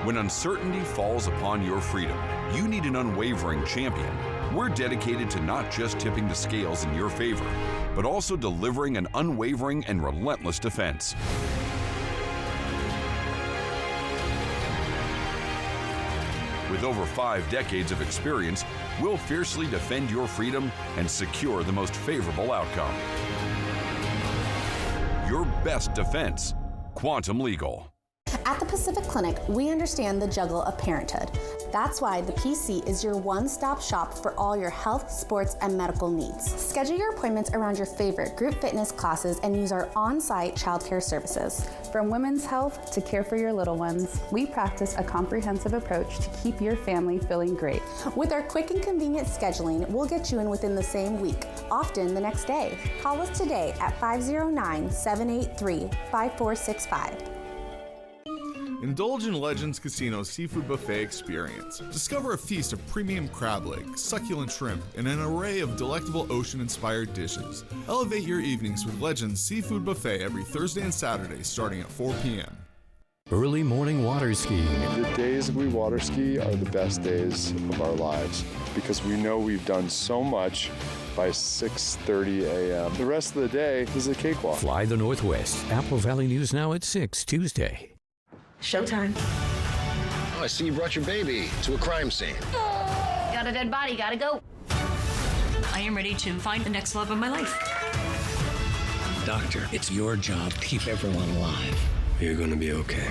Speaker 18: When uncertainty falls upon your freedom, you need an unwavering champion. We're dedicated to not just tipping the scales in your favor, but also delivering an unwavering and relentless defense. With over 5 decades of experience, we'll fiercely defend your freedom and secure the most favorable outcome. Your best defense, Quantum Legal.
Speaker 19: At the Pacific Clinic, we understand the juggle of parenthood.
Speaker 9: That's why the PC is your one-stop shop for all your health, sports, and medical needs. Schedule your appointments around your favorite group fitness classes and use our on-site childcare services.
Speaker 11: From women's health to care for your little ones, we practice a comprehensive approach to keep your family feeling great.
Speaker 9: With our quick and convenient scheduling, we'll get you in within the same week, often the next day. Call us today at 509-783-5465.
Speaker 12: Indulge in Legends Casino's Seafood Buffet experience. Discover a feast of premium crab legs, succulent shrimp, and an array of delectable ocean-inspired dishes. Elevate your evenings with Legends Seafood Buffet every Thursday and Saturday starting at 4 p.m.
Speaker 1: Early morning water skiing.
Speaker 16: The days we water ski are the best days of our lives because we know we've done so much by 6:30 a.m. The rest of the day is a cakewalk.
Speaker 1: Fly the Northwest. Apple Valley News Now at 6 Tuesday.
Speaker 19: Showtime.
Speaker 23: Oh, I see you brought your baby to a crime scene.
Speaker 19: Got a dead body, gotta go. I am ready to find the next love of my life.
Speaker 27: Doctor, it's your job to keep everyone alive. You're gonna be okay.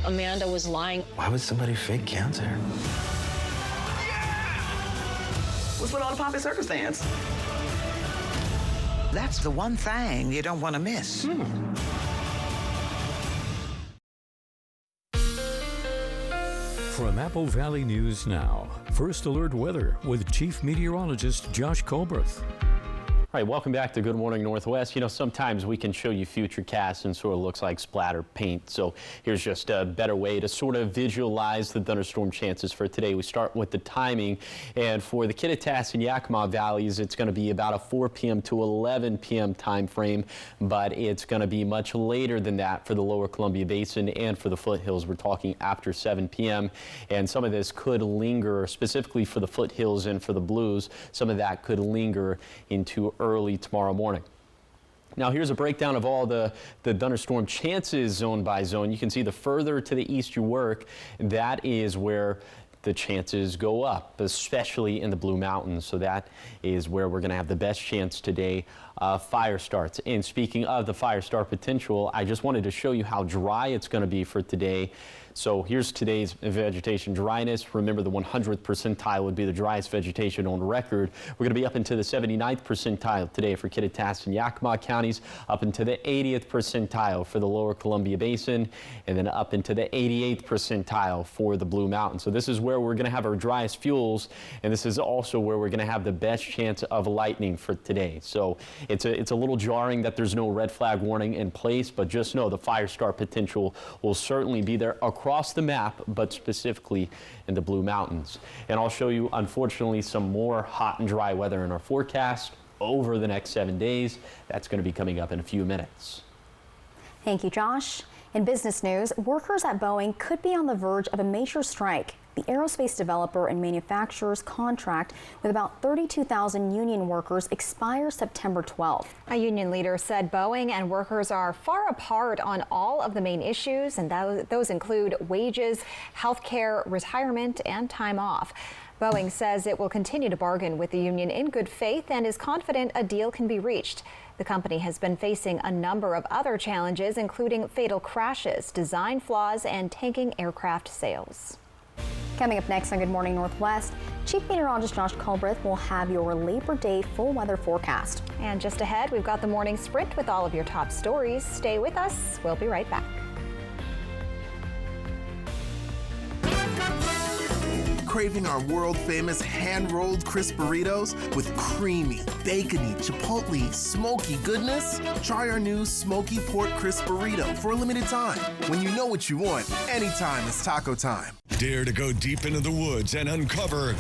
Speaker 19: Amanda was lying.
Speaker 27: Why would somebody fake cancer?
Speaker 28: What's with all the pomp and circumstance?
Speaker 29: That's the one thing you don't want to miss.
Speaker 1: From Apple Valley News Now, First Alert Weather with Chief Meteorologist Josh Colberth.
Speaker 2: All right, welcome back to Good Morning Northwest. You know, sometimes we can show you future casts and sort of looks like splatter paint. So here's just a better way to sort of visualize the thunderstorm chances for today. We start with the timing. And for the Kittitas and Yakima valleys, it's going to be about a 4 p.m. to 11 p.m. time frame, but it's going to be much later than that for the lower Columbia Basin and for the foothills. We're talking after 7 p.m. And some of this could linger, specifically for the foothills and for the blues. Some of that could linger into early tomorrow morning. Now here's a breakdown of all the thunderstorm chances zone by zone. You can see the further to the east you work, that is where the chances go up, especially in the Blue Mountains. So that is where we're going to have the best chance today of fire starts. And speaking of the fire start potential, I just wanted to show you how dry it's going to be for today. So here's today's vegetation dryness. Remember, the 100th percentile would be the driest vegetation on record. We're going to be up into the 79th percentile today for Kittitas and Yakima counties, up into the 80th percentile for the lower Columbia Basin, and then up into the 88th percentile for the Blue Mountains. So this is where we're going to have our driest fuels, and this is also where we're going to have the best chance of lightning for today. So it's a little jarring that there's no red flag warning in place, but just know the fire start potential will certainly be there across the map, but specifically in the Blue Mountains. And I'll show you, unfortunately, some more hot and dry weather in our forecast over the next 7 days. That's going to be coming up in a few minutes.
Speaker 4: Thank you, Josh. In business news, workers at Boeing could be on the verge of a major strike. The aerospace developer and manufacturer's contract with about 32,000 union workers expires September 12th.
Speaker 3: A union leader said Boeing and workers are far apart on all of the main issues, and those include wages, health care, retirement, and time off. Boeing says it will continue to bargain with the union in good faith and is confident a deal can be reached. The company has been facing a number of other challenges, including fatal crashes, design flaws, and tanking aircraft sales.
Speaker 4: Coming up next on Good Morning Northwest, Chief Meteorologist Josh Colberth will have your Labor Day full weather forecast.
Speaker 3: And just ahead, we've got the morning sprint with all of your top stories. Stay with us. We'll be right back.
Speaker 30: Craving our world-famous hand-rolled crisp burritos with creamy, bacony, chipotle, smoky goodness? Try our new smoky pork crisp burrito for a limited time. When you know what you want, anytime is taco time.
Speaker 21: Dare to go deep into the woods and uncover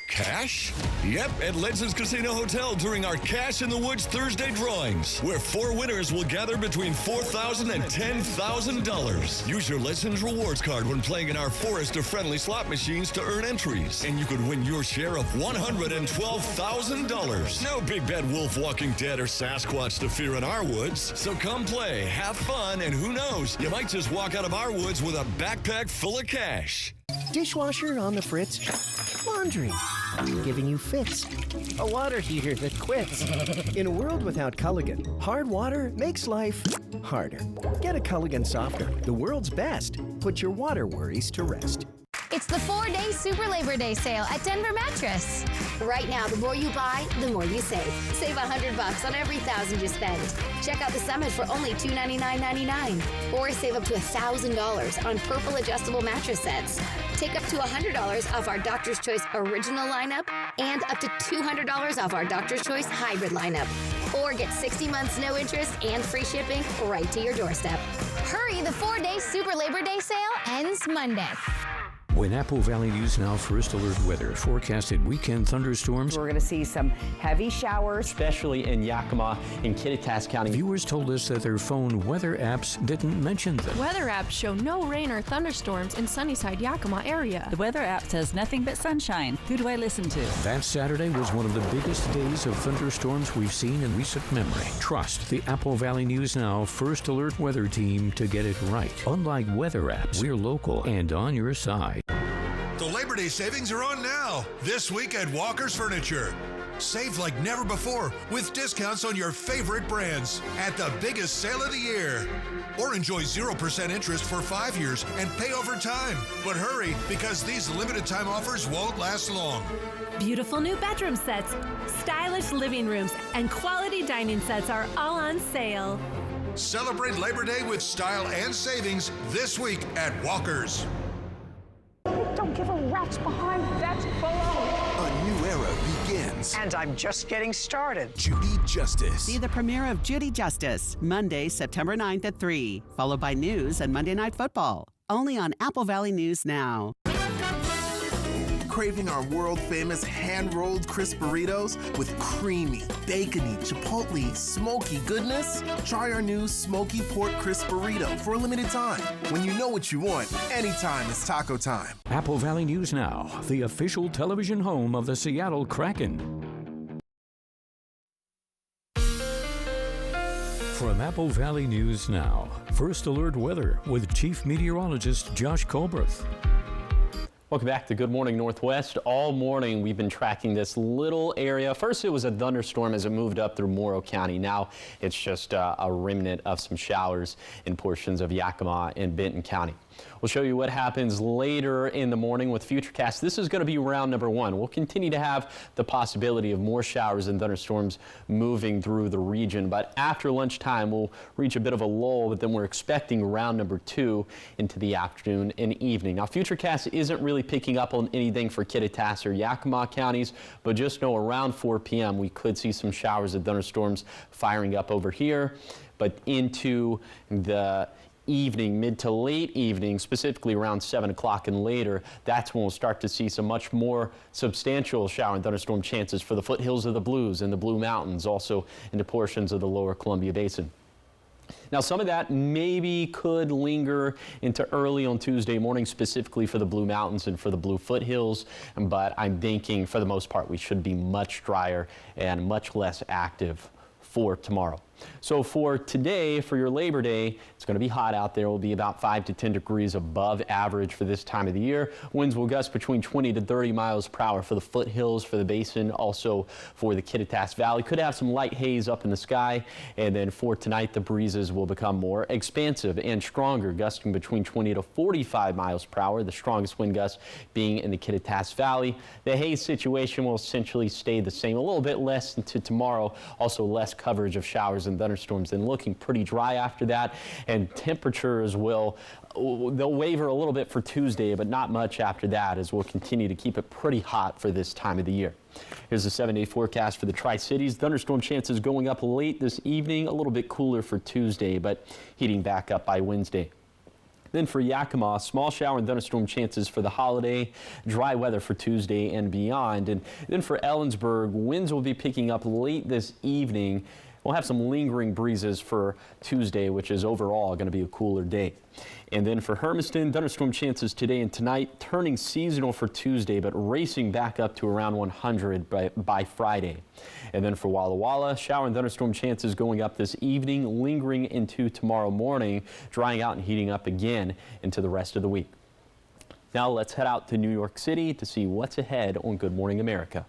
Speaker 21: cash? Yep, at Legends Casino Hotel during our Cash in the Woods Thursday drawings, where 4 winners will gather between $4,000 and $10,000. Use your Legends Rewards card when playing in our forest of friendly slot machines to earn entries, and you could win your share of $112,000. No big bad wolf, walking dead, or Sasquatch to fear in our woods. So come play, have fun, and who knows, you might just walk out of our woods with a backpack full of cash.
Speaker 31: Dishwasher on the fritz. Laundry giving you fits. A water heater that quits. In a world without Culligan, hard water makes life harder. Get a Culligan softener, the world's best. Put your water worries to rest.
Speaker 4: It's
Speaker 6: It's the 4-day Super Labor Day sale at Denver Mattress. Right now, the more you buy, the more you save. Save $100 on every $1,000 you spend. Check out the Summit for only $299.99. Or save up to $1,000 on Purple adjustable mattress sets. Take up to $100 off our Doctor's Choice Original lineup and up to $200 off our Doctor's Choice Hybrid lineup. Or get 60 months no interest and free shipping right to your doorstep. Hurry, the 4-day Super Labor Day sale ends Monday.
Speaker 1: When Apple Valley News Now First Alert Weather forecasted weekend thunderstorms,
Speaker 7: we're going to see some heavy showers,
Speaker 2: especially in Yakima and Kittitas County.
Speaker 1: Viewers told us that their phone weather apps didn't mention them.
Speaker 8: Weather apps show no rain or thunderstorms in Sunnyside, Yakima area.
Speaker 13: The weather app says nothing but sunshine. Who do I listen to?
Speaker 1: That Saturday was one of the biggest days of thunderstorms we've seen in recent memory. Trust the Apple Valley News Now First Alert Weather Team to get it right. Unlike weather apps, we're local and on your side.
Speaker 21: The Labor Day savings are on now, this week at Walker's Furniture. Save like never before with discounts on your favorite brands at the biggest sale of the year. Or enjoy 0% interest for 5 years and pay over time. But hurry, because these limited time offers won't last long.
Speaker 14: Beautiful new bedroom sets, stylish living rooms, and quality dining sets are all on sale.
Speaker 21: Celebrate Labor Day with style and savings this week at Walker's.
Speaker 15: Don't give a rat's behind, that's below.
Speaker 20: A new era begins.
Speaker 15: And I'm just getting started.
Speaker 20: Judy Justice.
Speaker 22: See the premiere of Judy Justice, Monday, September 9th at 3, followed by news and Monday Night Football. Only on Apple Valley News Now.
Speaker 30: Craving our world-famous hand-rolled crisp burritos with creamy, bacony, chipotle, smoky goodness? Try our new smoky pork crisp burrito for a limited time. When you know what you want, anytime is taco time.
Speaker 1: Apple Valley News Now, the official television home of the Seattle Kraken. From Apple Valley News Now, First Alert Weather with Chief Meteorologist Josh Colberth.
Speaker 2: Welcome back to Good Morning Northwest. All morning we've been tracking this little area. First it was a thunderstorm as it moved up through Morrow County. Now it's just a remnant of some showers in portions of Yakima and Benton County. We'll show you what happens later in the morning with Futurecast. This is going to be round number 1. We'll continue to have the possibility of more showers and thunderstorms moving through the region, but after lunchtime we'll reach a bit of a lull, but then we're expecting round number 2 into the afternoon and evening. Now Futurecast isn't really picking up on anything for Kittitas or Yakima counties, but just know around 4 p.m. we could see some showers and thunderstorms firing up over here, but into the evening, mid to late evening, specifically around 7 o'clock and later, that's when we'll start to see some much more substantial shower and thunderstorm chances for the foothills of the Blues and the Blue Mountains, also into portions of the lower Columbia Basin. Now, some of that maybe could linger into early on Tuesday morning, specifically for the Blue Mountains and for the Blue Foothills, but I'm thinking for the most part we should be much drier and much less active for tomorrow. So for today, for your Labor Day, it's going to be hot out there. It will be about 5 to 10 degrees above average for this time of the year. Winds will gust between 20 to 30 miles per hour for the foothills, for the basin, also for the Kittitas Valley. Could have some light haze up in the sky. And then for tonight, the breezes will become more expansive and stronger, gusting between 20 to 45 miles per hour, the strongest wind gusts being in the Kittitas Valley. The haze situation will essentially stay the same, a little bit less into tomorrow, also less coverage of showers and thunderstorms, and looking pretty dry after that. And temperatures they'll waver a little bit for Tuesday, but not much after that, as we'll continue to keep it pretty hot for this time of the year. Here's the 7-day forecast for the Tri-Cities. Thunderstorm chances going up late this evening, a little bit cooler for Tuesday, but heating back up by Wednesday. Then for Yakima, small shower and thunderstorm chances for the holiday, dry weather for Tuesday and beyond. And then for Ellensburg, winds will be picking up late this evening. We'll have some lingering breezes for Tuesday, which is overall going to be a cooler day. And then for Hermiston, thunderstorm chances today and tonight, turning seasonal for Tuesday, but racing back up to around 100 by Friday. And then for Walla Walla, shower and thunderstorm chances going up this evening, lingering into tomorrow morning, drying out and heating up again into the rest of the week. Now let's head out to New York City to see what's ahead on Good Morning America.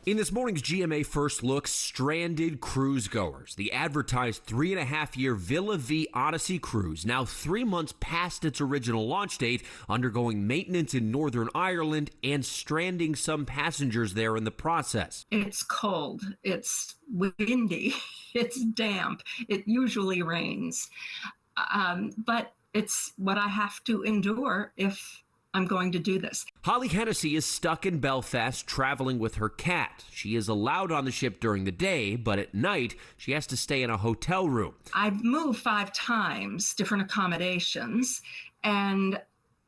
Speaker 5: In this morning's GMA First Look, stranded cruise goers. The advertised 3.5-year Villa V Odyssey cruise, now 3 months past its original launch date, undergoing maintenance in Northern Ireland and stranding some passengers there in the process.
Speaker 9: It's cold, it's windy, it's damp, it usually rains, but it's what I have to endure if I'm going to do this.
Speaker 5: Holly Hennessy is stuck in Belfast traveling with her cat. She is allowed on the ship during the day, but at night she has to stay in a hotel room.
Speaker 9: I've moved 5 times, different accommodations, and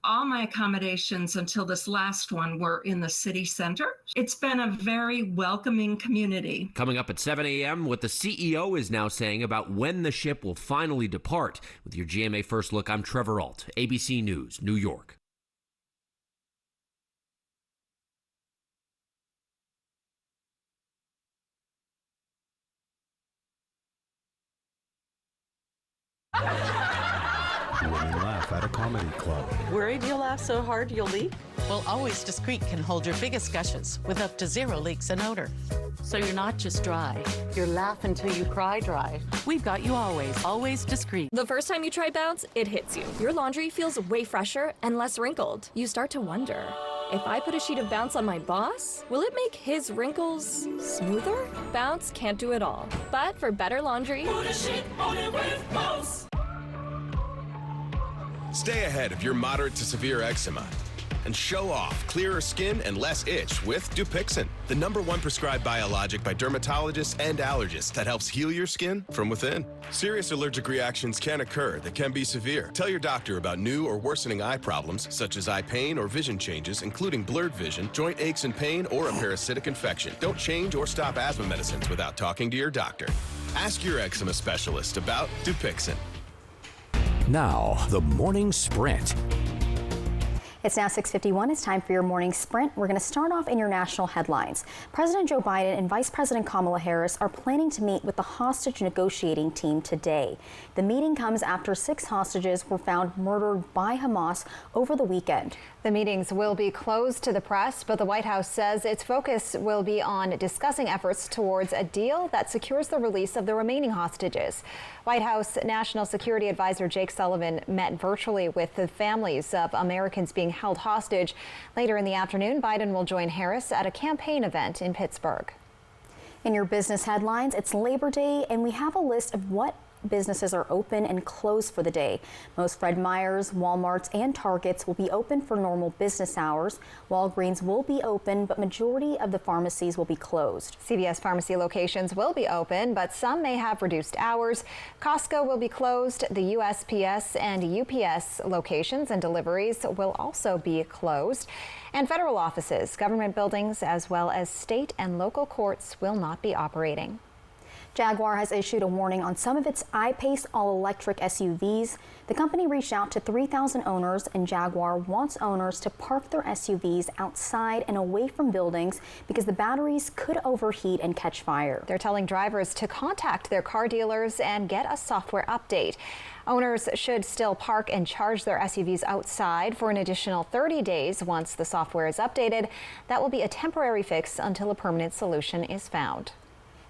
Speaker 9: all my accommodations until this last one were in the city center. It's been a very welcoming community.
Speaker 5: Coming up at 7 a.m., what the CEO is now saying about when the ship will finally depart. With your GMA First Look, I'm Trevor Ault, ABC News, New York.
Speaker 10: Women laugh at a comedy club.
Speaker 11: Worried you'll laugh so hard you'll leak? Well, Always Discreet can hold your biggest gushes with up to 0 leaks in odor. So you're not just dry, you're laugh until you cry dry. We've got you Always Discreet.
Speaker 8: The first time you try Bounce, it hits you. Your laundry feels way fresher and less wrinkled. You start to wonder, if I put a sheet of Bounce on my boss, will it make his wrinkles smoother? Bounce can't do it all. But for better laundry, put a sheet on it with Bounce.
Speaker 20: Stay ahead of your moderate to severe eczema and show off clearer skin and less itch with Dupixent, the #1 prescribed biologic by dermatologists and allergists that helps heal your skin from within. Serious allergic reactions can occur that can be severe. Tell your doctor about new or worsening eye problems such as eye pain or vision changes, including blurred vision, joint aches and pain, or a parasitic infection. Don't change or stop asthma medicines without talking to your doctor. Ask your eczema specialist about Dupixent.
Speaker 1: Now, the morning sprint.
Speaker 4: It's now 6:51. It's time for your morning sprint. We're going to start off in your national headlines. President Joe Biden and Vice President Kamala Harris are planning to meet with the hostage negotiating team today. The meeting comes after 6 hostages were found murdered by Hamas over the weekend.
Speaker 3: The meetings will be closed to the press, but the White House says its focus will be on discussing efforts towards a deal that secures the release of the remaining hostages. White House National Security Advisor Jake Sullivan met virtually with the families of Americans being held hostage. Later in the afternoon, Biden will join Harris at a campaign event in Pittsburgh.
Speaker 4: In your business headlines, it's Labor Day, and we have a list of what businesses are open and closed for the day. Most Fred Meyers, Walmarts, and Targets will be open for normal business hours. Walgreens will be open, but majority of the pharmacies will be closed.
Speaker 3: CVS pharmacy locations will be open, but some may have reduced hours. Costco will be closed. The USPS and UPS locations and deliveries will also be closed. And federal offices, government buildings, as well as state and local courts will not be operating.
Speaker 4: Jaguar has issued a warning on some of its I-Pace all-electric SUVs. The company reached out to 3,000 owners, and Jaguar wants owners to park their SUVs outside and away from buildings because the batteries could overheat and catch fire.
Speaker 3: They're telling drivers to contact their car dealers and get a software update. Owners should still park and charge their SUVs outside for an additional 30 days once the software is updated. That will be a temporary fix until a permanent solution is found.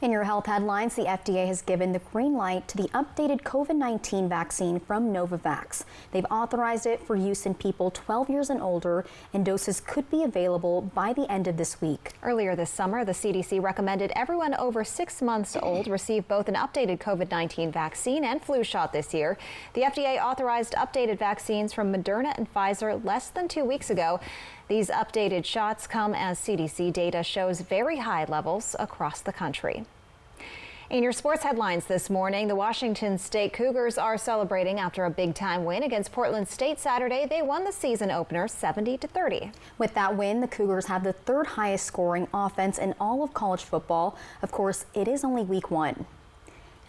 Speaker 4: In your health headlines, the FDA has given the green light to the updated COVID-19 vaccine from Novavax. They've authorized it for use in people 12 years and older, and doses could be available by the end of this week.
Speaker 3: Earlier this summer, the CDC recommended everyone over 6 months old receive both an updated COVID-19 vaccine and flu shot this year. The FDA authorized updated vaccines from Moderna and Pfizer less than 2 weeks ago. These updated shots come as CDC data shows very high levels across the country. In your sports headlines this morning, the Washington State Cougars are celebrating after a big-time win against Portland State Saturday. They won the season opener 70-30.
Speaker 4: With that win, the Cougars have the 3rd highest scoring offense in all of college football. Of course, it is only week 1.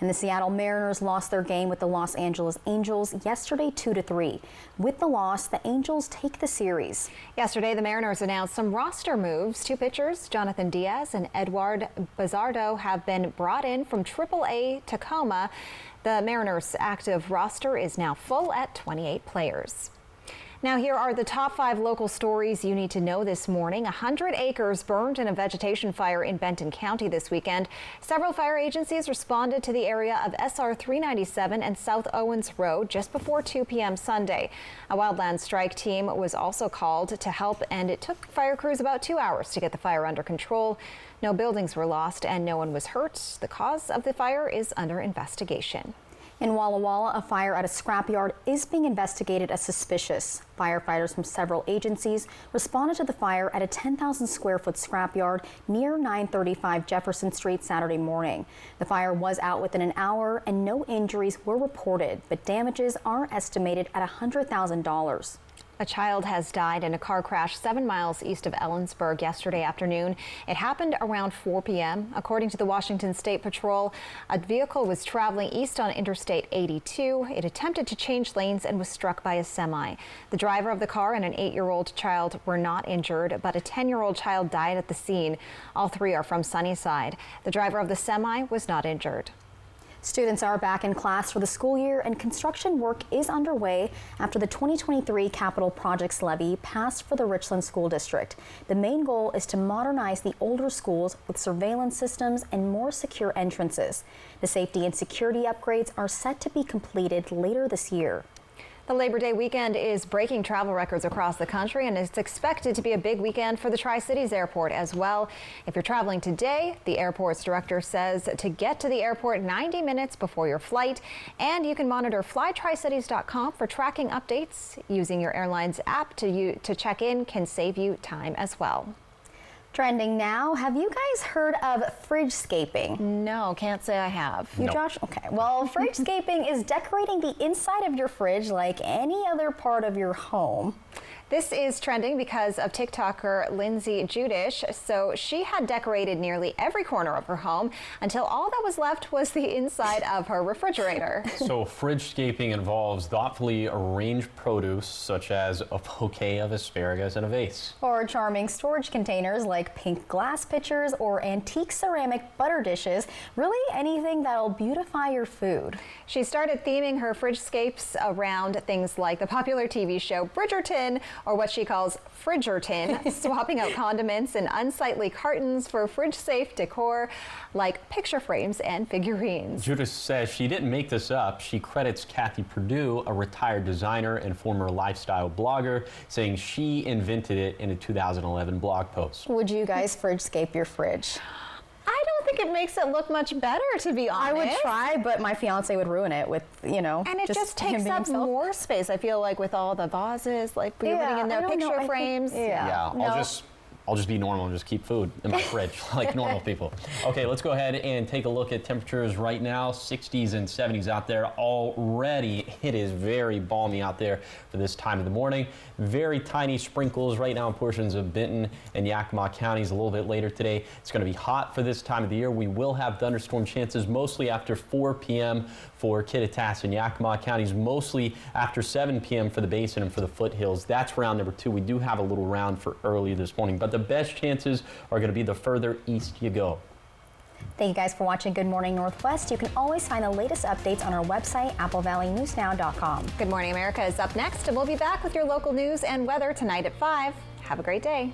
Speaker 4: And the Seattle Mariners lost their game with the Los Angeles Angels yesterday 2-3. With the loss, the Angels take the series.
Speaker 3: Yesterday, the Mariners announced some roster moves. 2 pitchers, Jonathan Diaz and Edward Bazardo, have been brought in from AAA Tacoma. The Mariners' active roster is now full at 28 players. Now here are the top 5 local stories you need to know this morning. 100 acres burned in a vegetation fire in Benton County this weekend. Several fire agencies responded to the area of SR 397 and South Owens Road just before 2 p.m. Sunday. A wildland strike team was also called to help, and it took fire crews about 2 hours to get the fire under control. No buildings were lost and no one was hurt. The cause of the fire is under investigation.
Speaker 4: In Walla Walla, a fire at a scrapyard is being investigated as suspicious. Firefighters from several agencies responded to the fire at a 10,000 square foot scrapyard near 935 Jefferson Street Saturday morning. The fire was out within an hour and no injuries were reported, but damages are estimated at $100,000.
Speaker 3: A child has died in a car crash 7 miles east of Ellensburg yesterday afternoon. It happened around 4 p.m. According to the Washington State Patrol, a vehicle was traveling east on Interstate 82. It attempted to change lanes and was struck by a semi. The driver of the car and an 8-year-old child were not injured, but a 10-year-old child died at the scene. All 3 are from Sunnyside. The driver of the semi was not injured.
Speaker 4: Students are back in class for the school year, and construction work is underway after the 2023 Capital Projects Levy passed for the Richland School District. The main goal is to modernize the older schools with surveillance systems and more secure entrances. The safety and security upgrades are set to be completed later this year.
Speaker 3: The Labor Day weekend is breaking travel records across the country, and it's expected to be a big weekend for the Tri-Cities Airport as well. If you're traveling today, the airport's director says to get to the airport 90 minutes before your flight, and you can monitor flytricities.com for tracking updates. Using your airline's app to check in can save you time as well.
Speaker 4: Trending now, have you guys heard of fridgescaping?
Speaker 3: No, can't say I have.
Speaker 4: You, Josh? Okay. Well, fridgescaping is decorating the inside of your fridge like any other part of your home.
Speaker 3: This is trending because of TikToker Lindsay Judish. So she had decorated nearly every corner of her home until all that was left was the inside of her refrigerator.
Speaker 2: So fridgescaping involves thoughtfully arranged produce such as a bouquet of asparagus in a vase.
Speaker 4: Or charming storage containers like pink glass pitchers or antique ceramic butter dishes. Really anything that'll beautify your food.
Speaker 3: She started theming her fridgescapes around things like the popular TV show Bridgerton, or what she calls Fridgerton, swapping out condiments and unsightly cartons for fridge-safe decor like picture frames and figurines.
Speaker 2: Judith says she didn't make this up. She credits Kathy Perdue, a retired designer and former lifestyle blogger, saying she invented it in a 2011 blog post.
Speaker 4: Would you guys fridgescape your fridge?
Speaker 3: I don't think it makes it look much better, to be honest.
Speaker 4: I would try, but my fiance would ruin it with, you know,
Speaker 3: and it just takes up more space. I feel like with all the vases, like putting in their picture frames.
Speaker 2: I'll just be normal and just keep food in my fridge like normal people. Okay, let's go ahead and take a look at temperatures right now. 60s and 70s out there already. It is very balmy out there for this time of the morning. Very tiny sprinkles right now in portions of Benton and Yakima counties a little bit later today. It's going to be hot for this time of the year. We will have thunderstorm chances mostly after 4 p.m. for Kittitas and Yakima counties, mostly after 7 p.m. for the basin and for the foothills. That's round number 2. We do have a little round for early this morning, but the best chances are going to be the further east you go.
Speaker 4: Thank you guys for watching Good Morning Northwest. You can always find the latest updates on our website, applevalleyNewsNow.com.
Speaker 3: Good Morning America is up next, and we'll be back with your local news and weather tonight at 5. Have a great day.